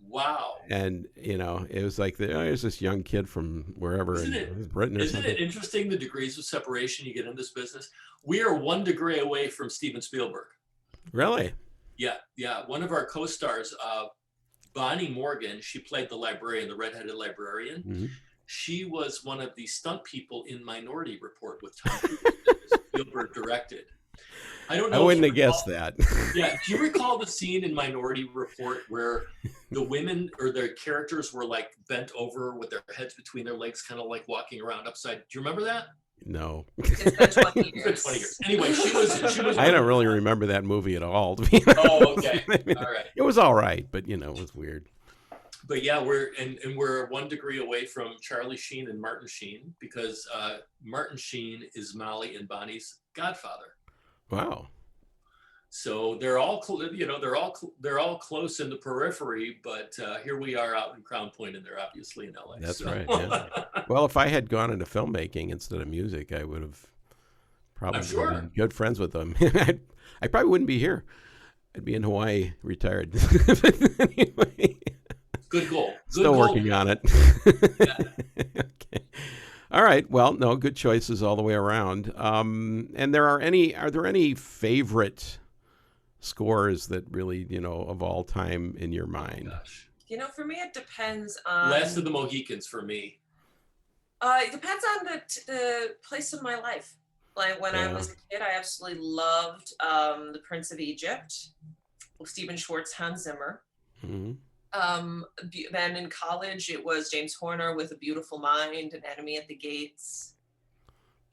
Wow. And, it was like, there's this young kid from wherever in Britain or something. Isn't it interesting the degrees of separation you get in this business? We are 1 degree away from Steven Spielberg. Really? Yeah. One of our co-stars, Bonnie Morgan, she played the librarian, the redheaded librarian. Mm-hmm. She was one of the stunt people in Minority Report with Tom Cruise that Spielberg directed. I don't know. I wouldn't have guessed that. Yeah. Do you recall the scene in Minority Report where the women or their characters were like bent over with their heads between their legs, kind of like walking around upside? Do you remember that? No. It's been 20 years. 20 years. Anyway, she was. I don't really remember that movie at all. Oh, okay. All right. It was all right, but it was weird. But yeah, we're 1 degree away from Charlie Sheen and Martin Sheen because Martin Sheen is Molly and Bonnie's godfather. Wow. So they're all they're all close in the periphery, but here we are out in Crown Point, and they're obviously in LA. That's right. Yeah. Well, if I had gone into filmmaking instead of music, I would have probably been good friends with them. I probably wouldn't be here. I'd be in Hawaii, retired. Anyway. Good goal. Still working on it. Yeah. Okay. All right. Well, no, good choices all the way around. And are there any favorite scores that really, of all time in your mind? Oh, gosh. For me, it depends on. Last of the Mohicans for me. It depends on the place in my life. Like when I was a kid, I absolutely loved The Prince of Egypt, Stephen Schwartz, Hans Zimmer. Mm-hmm. Then in college, it was James Horner with A Beautiful Mind and Enemy at the Gates.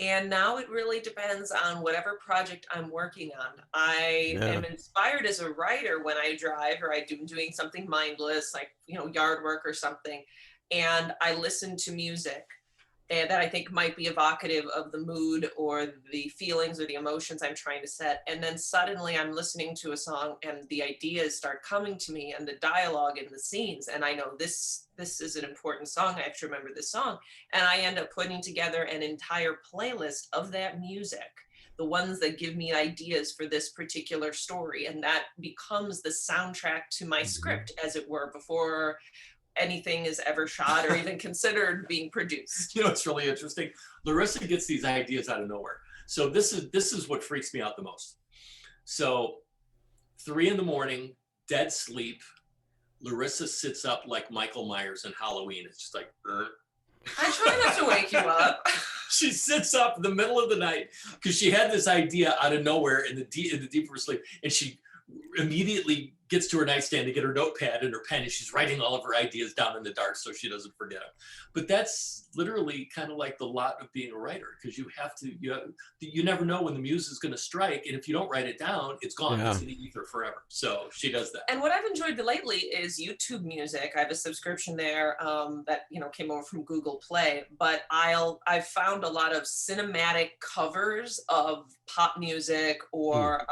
And now it really depends on whatever project I'm working on. I am inspired as a writer when I drive or I'm doing something mindless, like, yard work or something. And I listen to music and that I think might be evocative of the mood or the feelings or the emotions I'm trying to set. And then suddenly I'm listening to a song and the ideas start coming to me and the dialogue and the scenes. And I know this is an important song. I have to remember this song. And I end up putting together an entire playlist of that music, the ones that give me ideas for this particular story. And that becomes the soundtrack to my script, as it were, before anything is ever shot or even considered being produced. It's really interesting. Larissa gets these ideas out of nowhere. So this is what freaks me out the most. So 3 a.m, dead sleep. Larissa sits up like Michael Myers in Halloween. It's just like, I try not to wake you up. She sits up in the middle of the night because she had this idea out of nowhere in the deep of her sleep, and she immediately gets to her nightstand to get her notepad and her pen, and she's writing all of her ideas down in the dark so she doesn't forget them. But that's literally kind of like the lot of being a writer, because you never know when the muse is going to strike, and if you don't write it down, it's gone. It's in the ether forever. So she does that. And what I've enjoyed lately is YouTube Music. I have a subscription there that came over from Google Play, but I've found a lot of cinematic covers of pop music or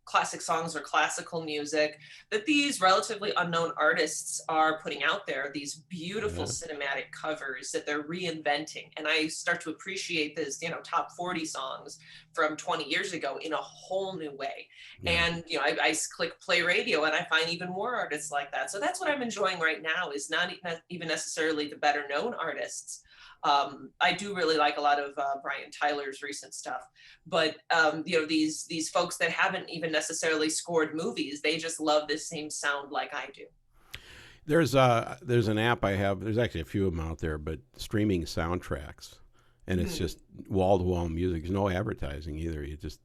classic songs or classical music that these relatively unknown artists are putting out there, these beautiful cinematic covers that they're reinventing. And I start to appreciate this, top 40 songs from 20 years ago in a whole new way. And, I click play radio and I find even more artists like that. So that's what I'm enjoying right now, is not even necessarily the better known artists. I do really like a lot of Brian Tyler's recent stuff, but these folks that haven't even necessarily scored movies, they just love this same sound like I do. There's an app I have. There's actually a few of them out there, but streaming soundtracks, and it's just wall-to-wall music. There's no advertising either. You just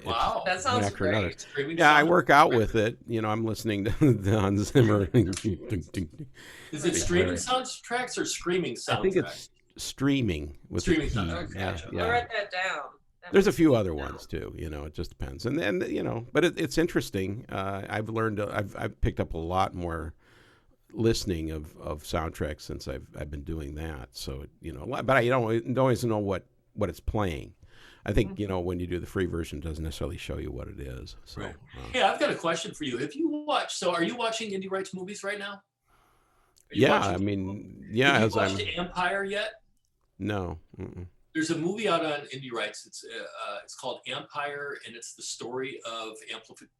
wow, that sounds great. I work out with it. I'm listening to Hans Zimmer. Is it streaming soundtracks or screaming soundtracks? I think it's streaming with streaming soundtracks. I'll write that down. There's a few other ones too. It just depends. And but it's interesting. I've learned. I've picked up a lot more listening of soundtracks since I've been doing that. So but I don't always know what it's playing. I think when you do the free version, it doesn't necessarily show you what it is. So right. I've got a question for you. Have you watched? So are you watching Indie Rights movies right now? Have you watched Empire yet? No. Mm-mm. There's a movie out on Indie Rights. It's called Empire, and it's the story of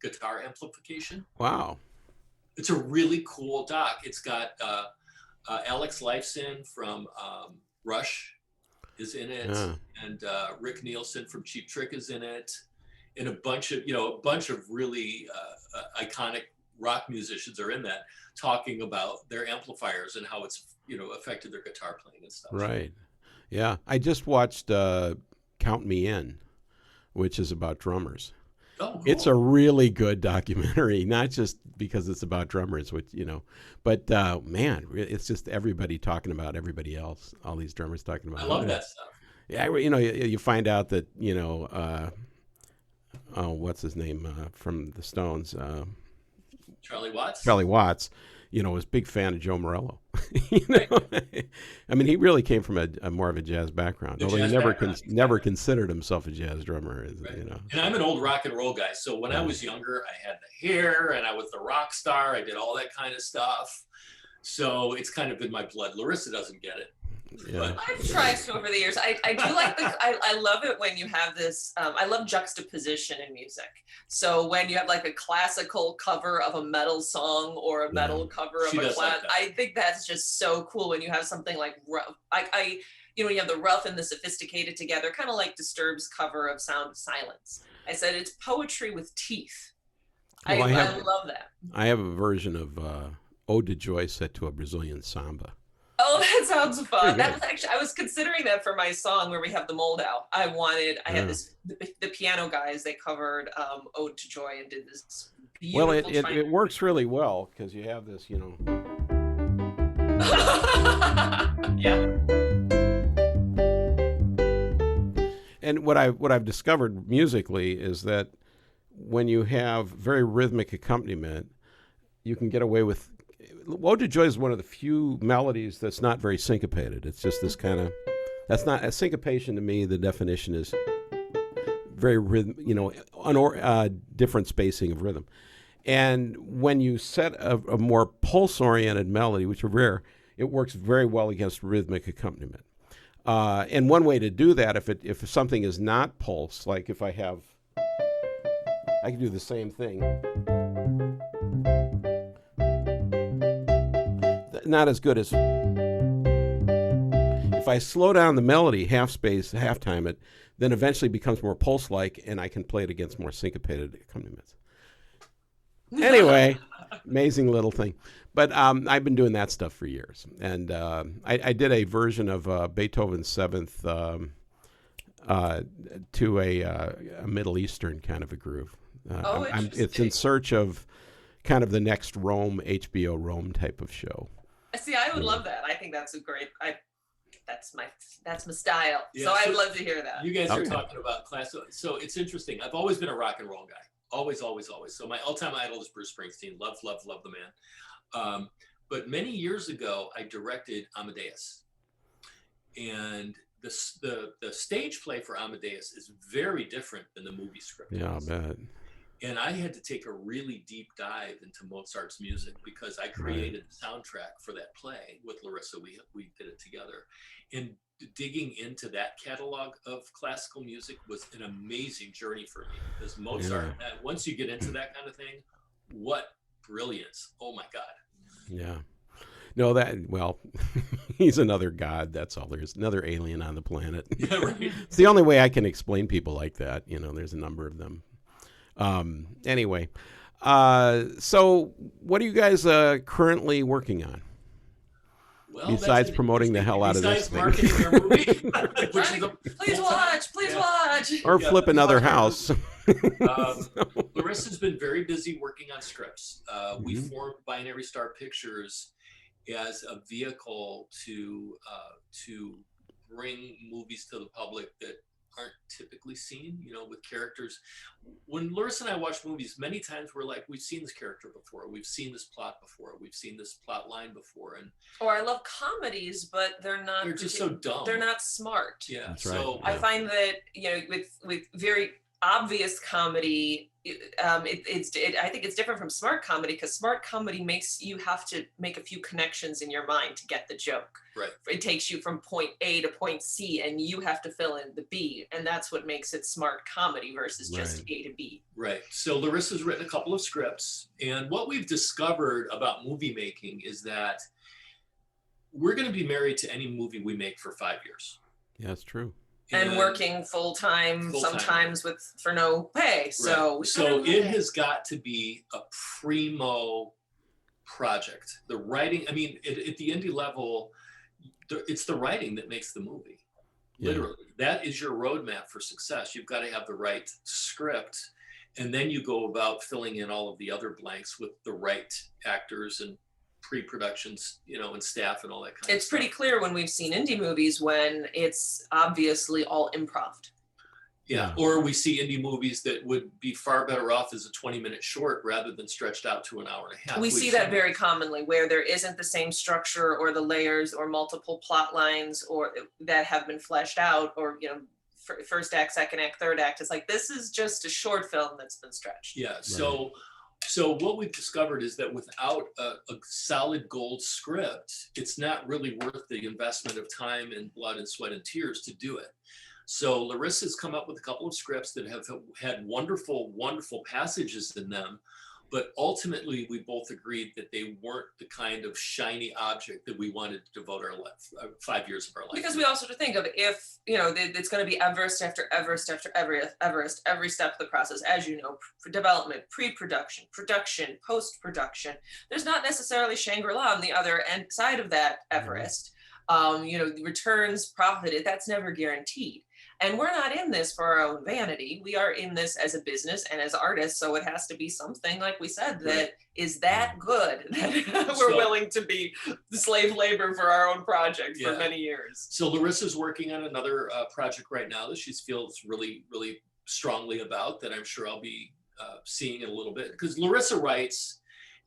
guitar amplification. Wow. It's a really cool doc. It's got Alex Lifeson from Rush is in it, and Rick Nielsen from Cheap Trick is in it, and a bunch of really iconic rock musicians are in that, talking about their amplifiers and how it's affected their guitar playing and stuff. Right. Yeah, I just watched Count Me In, which is about drummers. Oh, cool. It's a really good documentary, not just because it's about drummers, but man, it's just everybody talking about everybody else. All these drummers talking about. I love that stuff. Yeah, you find out that what's his name from the Stones, Charlie Watts. Charlie Watts. Was a big fan of Joe Morello. I mean, he really came from a more of a jazz background, although he never considered himself a jazz drummer. Right. And I'm an old rock and roll guy, so when I was younger, I had the hair, and I was the rock star. I did all that kind of stuff. So it's kind of in my blood. Larissa doesn't get it. Yeah. I've tried to over the years. I do like I love it when you have this. I love juxtaposition in music. So when you have like a classical cover of a metal song or a metal cover of a class, I think that's just so cool when you have something like rough. When you have the rough and the sophisticated together, kind of like Disturbed's cover of Sound of Silence. I said it's poetry with teeth. Well, I love that. I have a version of Ode to Joy set to a Brazilian samba. Oh, that sounds fun. That was actually, I was considering that for my song where we have the mold out. I had the piano guys, they covered Ode to Joy and did this beautiful. Well, it works really well because you have this, Yeah. And what I've discovered musically is that when you have very rhythmic accompaniment, you can get away with. Ode to Joy is one of the few melodies that's not very syncopated. It's just this kind of. That's not a syncopation to me. The definition is very rhythm, different spacing of rhythm. And when you set a more pulse-oriented melody, which are rare, it works very well against rhythmic accompaniment. And one way to do that, if something is not pulse, like if I can do the same thing. Not as good as if I slow down the melody, half time it, then eventually becomes more pulse-like, and I can play it against more syncopated accompaniments. Anyway, amazing little thing. But I've been doing that stuff for years, and I did a version of Beethoven's Seventh to a Middle Eastern kind of a groove. It's in search of kind of the next Rome, HBO Rome type of show. See, I would love that. I think that's a great. That's my style. Yeah, so I'd love to hear that. You guys are talking about class. So it's interesting. I've always been a rock and roll guy. Always. So my all-time idol is Bruce Springsteen. Love the man. But many years ago, I directed Amadeus, and the stage play for Amadeus is very different than the movie script. Yeah, I bet. And I had to take a really deep dive into Mozart's music because I created the soundtrack for that play with Larissa. We did it together. And digging into that catalog of classical music was an amazing journey for me because Mozart, once you get into that kind of thing, what brilliance. Oh my God. Yeah. No, he's another god. That's all there is. Another alien on the planet. Yeah, right. It's the only way I can explain people like that. There's a number of them. Anyway, so what are you guys currently working on? Well, besides promoting the hell out of this thing. Marketing your movie. Please watch. Or flip another house. Larissa's been very busy working on scripts. We formed Binary Star Pictures as a vehicle to bring movies to the public that aren't typically seen, with characters. When Larissa and I watch movies, many times we're like, we've seen this character before, we've seen this plot before, we've seen this plot line before. Or I love comedies, but they're just so dumb. They're not smart. Yeah. That's so right. I find that, with very obvious comedy, I think it's different from smart comedy because smart comedy makes you have to make a few connections in your mind to get the joke. Right. It takes you from point A to point C and you have to fill in the B, and that's what makes it smart comedy versus just A to B. Right. So Larissa's written a couple of scripts, and what we've discovered about movie making is that we're going to be married to any movie we make for 5 years. Yeah, that's true. And working full-time sometimes for no pay. So it has got to be a primo project. The writing, at the indie level, it's the writing that makes the movie. Literally. That is your roadmap for success. You've got to have the right script, and then you go about filling in all of the other blanks with the right actors and pre-productions, and staff and all that kind of stuff. It's pretty clear when we've seen indie movies when it's obviously all improv. Yeah. Or we see indie movies that would be far better off as a 20-minute short rather than stretched out to an hour and a half. We see that very commonly where there isn't the same structure or the layers or multiple plot lines or that have been fleshed out or, first act, second act, third act. It's like, this is just a short film that's been stretched. Yeah. So what we've discovered is that without a solid gold script, it's not really worth the investment of time and blood and sweat and tears to do it. So Larissa's come up with a couple of scripts that have had wonderful, wonderful passages in them, but ultimately we both agreed that they weren't the kind of shiny object that we wanted to devote our 5 years of our life. Because we also have to think of if, it's going to be Everest after Everest after Everest, every step of the process, as you know, for development, pre-production, production, post-production. There's not necessarily Shangri-La on the other end side of that Everest. Returns, profit, that's never guaranteed. And we're not in this for our own vanity. We are in this as a business and as artists. So it has to be something, like we said, that is that good that we're willing to be slave labor for our own project for many years. So Larissa's working on another project right now that she feels really, really strongly about that I'm sure I'll be seeing in a little bit. Because Larissa writes,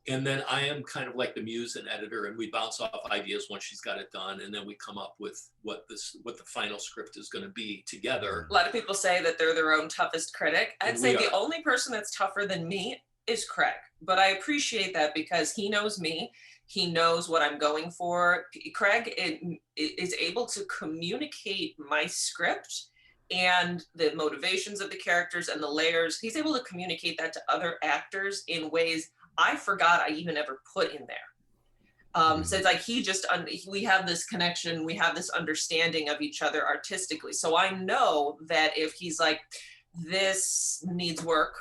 and then I am kind of like the muse and editor, and we bounce off ideas once she's got it done, and then we come up with what the final script is going to be together. A lot of people say that they're their own toughest critic. I'd say the only person that's tougher than me is Craig, but I appreciate that because he knows me. He knows what I'm going for. Craig is able to communicate my script and the motivations of the characters and the layers. He's able to communicate that to other actors in ways I forgot I even ever put in there. So it's like we have this connection, we have this understanding of each other artistically. So I know that if he's like, this needs work,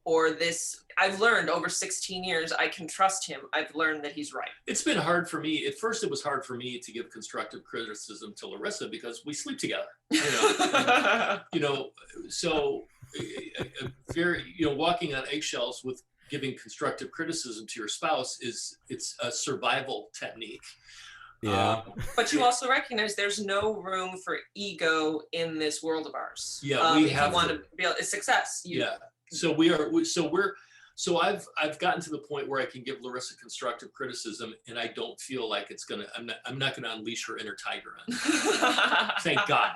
or this, I've learned over 16 years, I can trust him. I've learned that he's right. It's been hard for me. At first, it was hard for me to give constructive criticism to Larissa because we sleep together, so very, walking on eggshells with giving constructive criticism to your spouse it's a survival technique. Yeah. But you also recognize there's no room for ego in this world of ours. Yeah, we if have you want to be a success. Yeah. So I've gotten to the point where I can give Larissa constructive criticism, and I don't feel like I'm not gonna unleash her inner tiger on her. Thank God.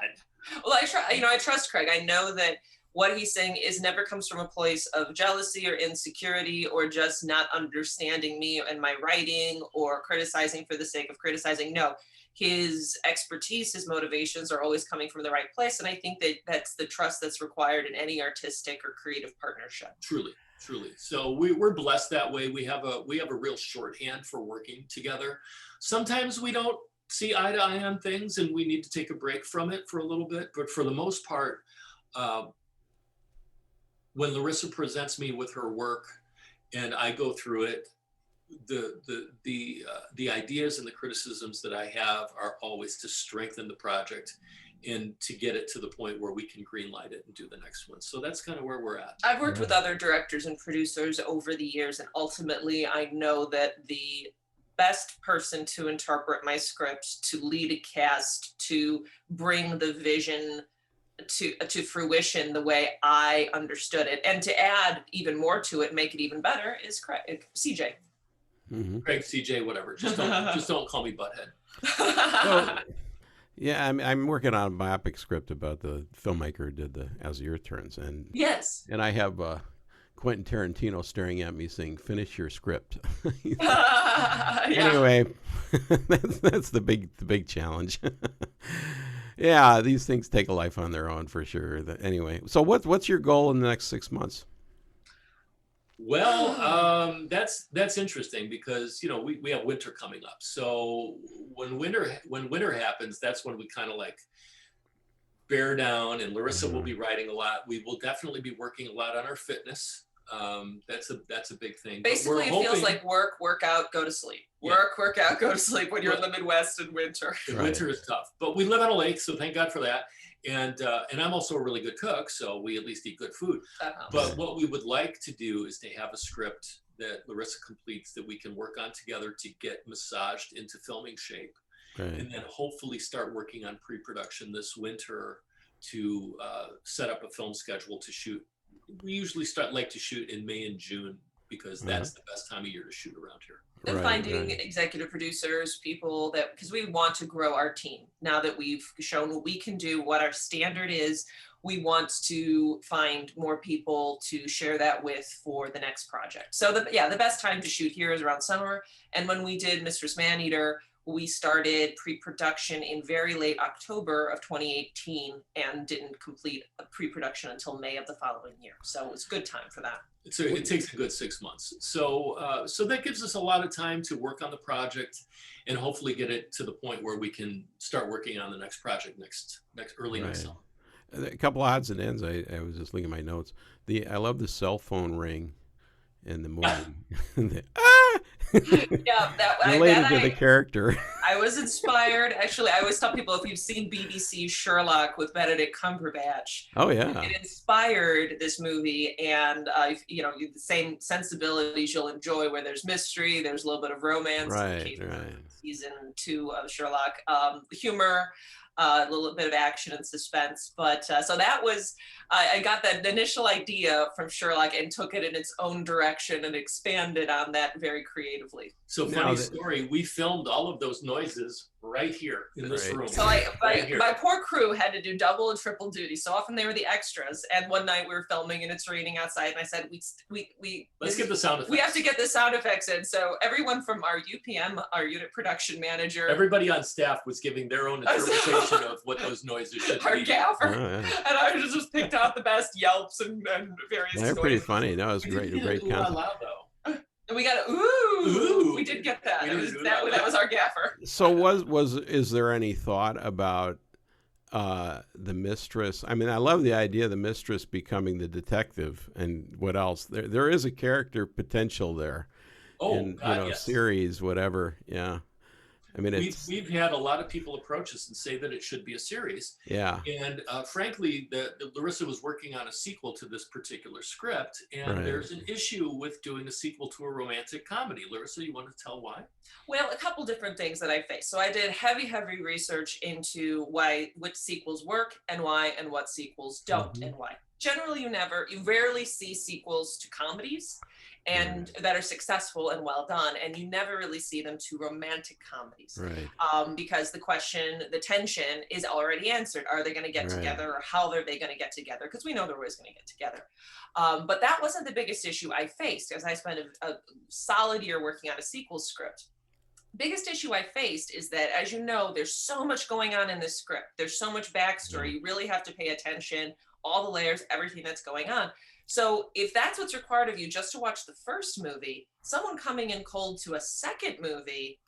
Well, I trust Craig. I know that what he's saying never comes from a place of jealousy or insecurity or just not understanding me and my writing or criticizing for the sake of criticizing. No, his expertise, his motivations are always coming from the right place. And I think that that's the trust that's required in any artistic or creative partnership. Truly. So we're blessed that way. We have a real shorthand for working together. Sometimes we don't see eye to eye on things and we need to take a break from it for a little bit. But for the most part, when Larissa presents me with her work and I go through it, the ideas and the criticisms that I have are always to strengthen the project and to get it to the point where we can greenlight it and do the next one. So that's kind of where we're at. I've worked with other directors and producers over the years, and ultimately I know that the best person to interpret my script, to lead a cast, to bring the vision to fruition the way I understood it, and to add even more to it, make it even better, is Craig, CJ. Mm-hmm. Craig, CJ, whatever. Just don't call me butthead. So, yeah, I'm working on a biopic script about the filmmaker who did the As the Earth Turns, and yes, and I have Quentin Tarantino staring at me saying, "Finish your script." Anyway, that's the big challenge. Yeah, these things take a life on their own for sure. Anyway, so what's your goal in the next 6 months? Well, that's interesting because we have winter coming up. So when winter happens, that's when we kind of like bear down, and Larissa will be writing a lot. We will definitely be working a lot on our fitness. That's a big thing. Basically, it feels like work out, go to sleep. Work out, go to sleep when you're in the Midwest in winter. Right. Winter is tough, but we live on a lake, so thank God for that. And I'm also a really good cook, so we at least eat good food. But what we would like to do is to have a script that Larissa completes that we can work on together to get massaged into filming shape. Right. And then hopefully start working on pre-production this winter to set up a film schedule to shoot. We usually like to shoot in May and June because that's the best time of year to shoot around here. And finding executive producers, people because we want to grow our team. Now that we've shown what we can do, what our standard is, we want to find more people to share that with for the next project. So the best time to shoot here is around summer. And when we did Mistress Maneater, we started pre-production in very late October of 2018 and didn't complete a pre-production until May of the following year. So it was a good time for that. So it takes a good 6 months. So that gives us a lot of time to work on the project and hopefully get it to the point where we can start working on the next project next summer. A couple odds and ends. I was just looking at my notes. I love the cell phone ring in the movie. Related to the character. I was inspired. Actually, I always tell people, if you've seen BBC's Sherlock with Benedict Cumberbatch, it inspired this movie, and the same sensibilities you'll enjoy, where there's mystery, there's a little bit of romance. Right. Season 2 of Sherlock, humor. A little bit of action and suspense, but so that was I got that initial idea from Sherlock and took it in its own direction and expanded on that very creatively. So funny story, we filmed all of those noises right here in this room. So my poor crew had to do double and triple duty. So often they were the extras, and one night we were filming and it's raining outside, and I said let's get the sound effects. We have to get the sound effects in. So everyone from our UPM, our unit production manager, everybody on staff was giving their own interpretation of what those noises should be. Our gaffer, and I just picked out the best yelps and various. They're noises. Pretty funny. That was great concept. And we got ooh. We did get that. That was our gaffer. So is there any thought about the mistress? I mean, I love the idea of the mistress becoming the detective, and what else? There is a character potential there. Oh, in, God, yes. Series, whatever. Yeah. I mean, it's we've had a lot of people approach us and say that it should be a series. yeah, And frankly, the Larissa was working on a sequel to this particular script, and right. there's an issue with doing a sequel to a romantic comedy. Larissa, you want to tell why? Well, a couple different things that I faced. So I did heavy research into which sequels work and why, and what sequels don't and why. Generally, you rarely see sequels to comedies and that are successful and well done, and you never really see them to romantic comedies, right? Because the tension is already answered. Are they going to get together, or how are they going to get together? Because we know they're always going to get together. But that wasn't the biggest issue I faced, as I spent a solid year working on a sequel script. Biggest issue I faced is that, as you know, there's so much going on in this script. There's so much backstory. You really have to pay attention, all the layers, everything that's going on. So if that's what's required of you just to watch the first movie, someone coming in cold to a second movie,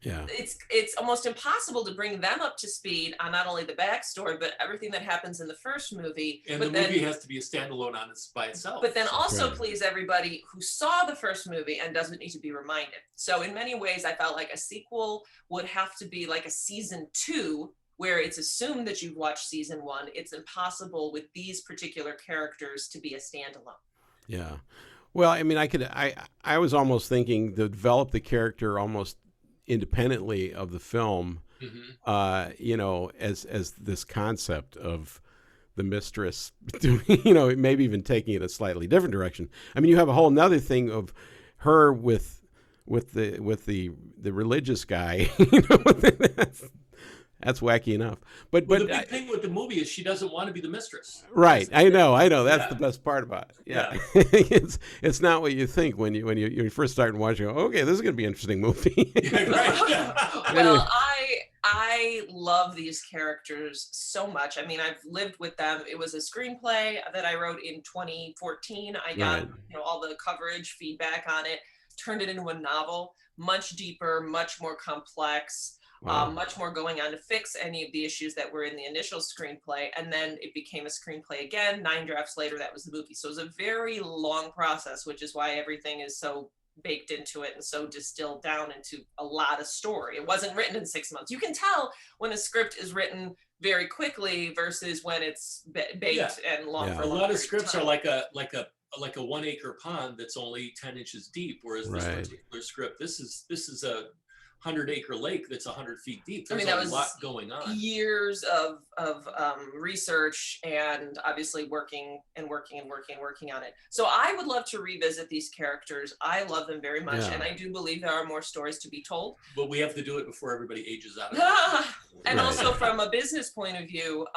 it's almost impossible to bring them up to speed on not only the backstory, but everything that happens in the first movie. And the movie has to be a standalone by itself. But then also please everybody who saw the first movie and doesn't need to be reminded. So in many ways, I felt like a sequel would have to be like a season 2, where it's assumed that you've watched season 1. It's impossible with these particular characters to be a standalone. Yeah. Well, I mean, I was almost thinking to develop the character almost independently of the film, you know, as this concept of the mistress doing, you know, maybe even taking it a slightly different direction. I mean, you have a whole nother thing of her with the religious guy, you know. That's wacky enough. But the big thing with the movie is she doesn't want to be the mistress. Right. I know. That's the best part about it. Yeah. It's not what you think when you first start watching. Okay, this is going to be an interesting movie. Well, I love these characters so much. I mean, I've lived with them. It was a screenplay that I wrote in 2014. I got all the coverage, feedback on it, turned it into a novel, much deeper, much more complex. Much more going on to fix any of the issues that were in the initial screenplay. And then it became a screenplay again. 9 drafts later, that was the movie. So it was a very long process, which is why everything is so baked into it and so distilled down into a lot of story. It wasn't written in 6 months. You can tell when a script is written very quickly versus when it's baked and long. For a lot of scripts are like a 1 acre pond that's only 10 inches deep, whereas this particular script, this is a 100-acre lake that's 100 feet deep. There's a lot going on. Years of research and obviously working on it. So I would love to revisit these characters. I love them very much, and I do believe there are more stories to be told. But we have to do it before everybody ages out of it. And also from a business point of view,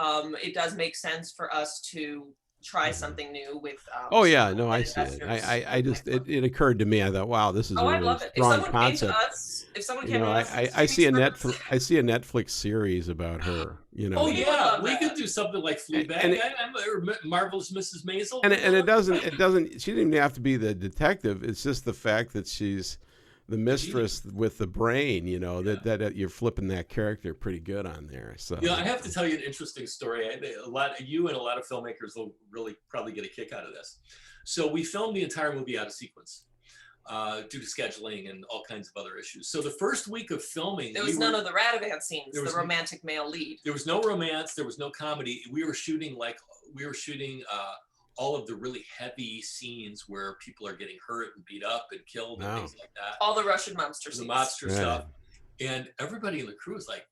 it does make sense for us to try something new with I see it. I just it occurred to me. I thought, wow, this is a really strong concept. If someone came to us, I see a Netflix series about her, you know. Oh yeah, we could do something like Fleabag, Marvelous Mrs. Maisel. And it doesn't she didn't even have to be the detective. It's just the fact that she's the mistress with the brain, you know, that you're flipping that character pretty good on there. So I have to tell you an interesting story. You and a lot of filmmakers will really probably get a kick out of this. So we filmed the entire movie out of sequence due to scheduling and all kinds of other issues. So the first week of filming, there was none of the Radavan scenes, the romantic male lead. There was no romance. There was no comedy. We were shooting all of the really heavy scenes where people are getting hurt and beat up and killed and things like that. All the Russian monster scenes. The monster stuff. And everybody in the crew was like,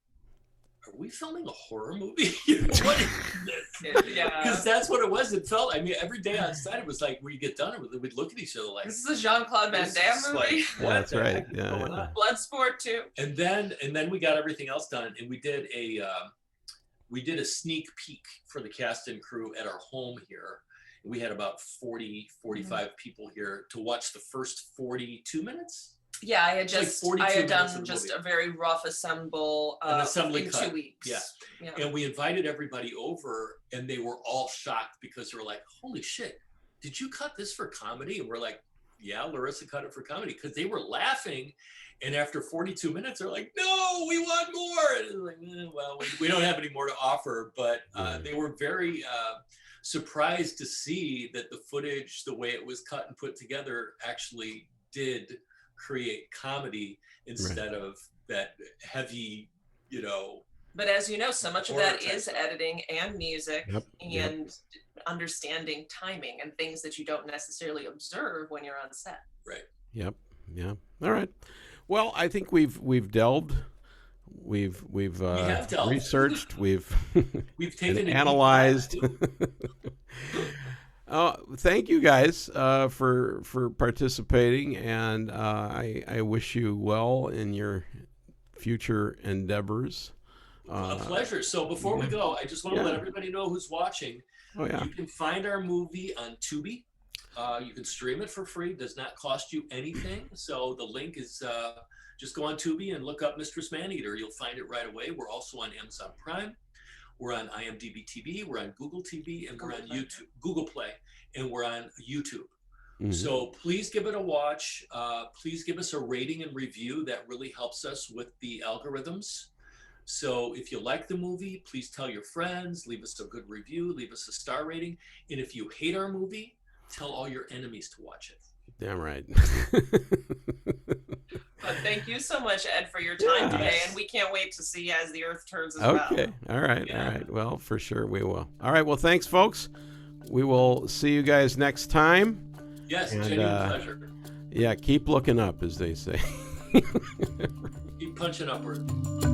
are we filming a horror movie? What is this? Because that's what it was. It felt, I mean, every day on set, it was like, when you get done with it, we'd look at each other like, this is a Jean-Claude Van Damme movie? Like, that's right. Yeah. Bloodsport too. And then we got everything else done, and we did a sneak peek for the cast and crew at our home here. We had about 45 people here to watch the first 42 minutes. Yeah, I had done just a very rough assembly in cut. 2 weeks. Yeah. And we invited everybody over, and they were all shocked because they were like, holy shit, did you cut this for comedy? And we're like, yeah, Larissa cut it for comedy, because they were laughing. And after 42 minutes, they're like, no, we want more. And it was like, well, we don't have any more to offer. But they were very surprised to see that the footage, the way it was cut and put together, actually did create comedy instead of that heavy, you know. But as you know, so much of Horror that type is stuff. editing and music Yep, yep. and understanding timing and things that you don't necessarily observe when you're on set. Right. Yep. Yeah. All right. Well, I think we've delved. We've have delved. researched. We've taken and a deep analyzed. dive, Thank you guys for participating, and I wish you well in your future endeavors. A pleasure. So before we go, I just want to let everybody know who's watching. Oh yeah. You can find our movie on Tubi. You can stream it for free. Does not cost you anything. So the link is just go on Tubi and look up Mistress Maneater. You'll find it right away. We're also on Amazon Prime. We're on IMDb TV. We're on Google TV, and we're on YouTube, Google Play, and we're on YouTube. Mm-hmm. So please give it a watch. Please give us a rating and review. That really helps us with the algorithms. So if you like the movie, please tell your friends, leave us a good review, leave us a star rating. And if you hate our movie, tell all your enemies to watch it. Damn right. But thank you so much, Ed, for your time today. And we can't wait to see As the Earth Turns as well. Okay. All right. Yeah. All right. Well, for sure we will. All right. Well, thanks, folks. We will see you guys next time. Yes, and, genuine pleasure. Yeah, keep looking up, as they say. Keep punching upward.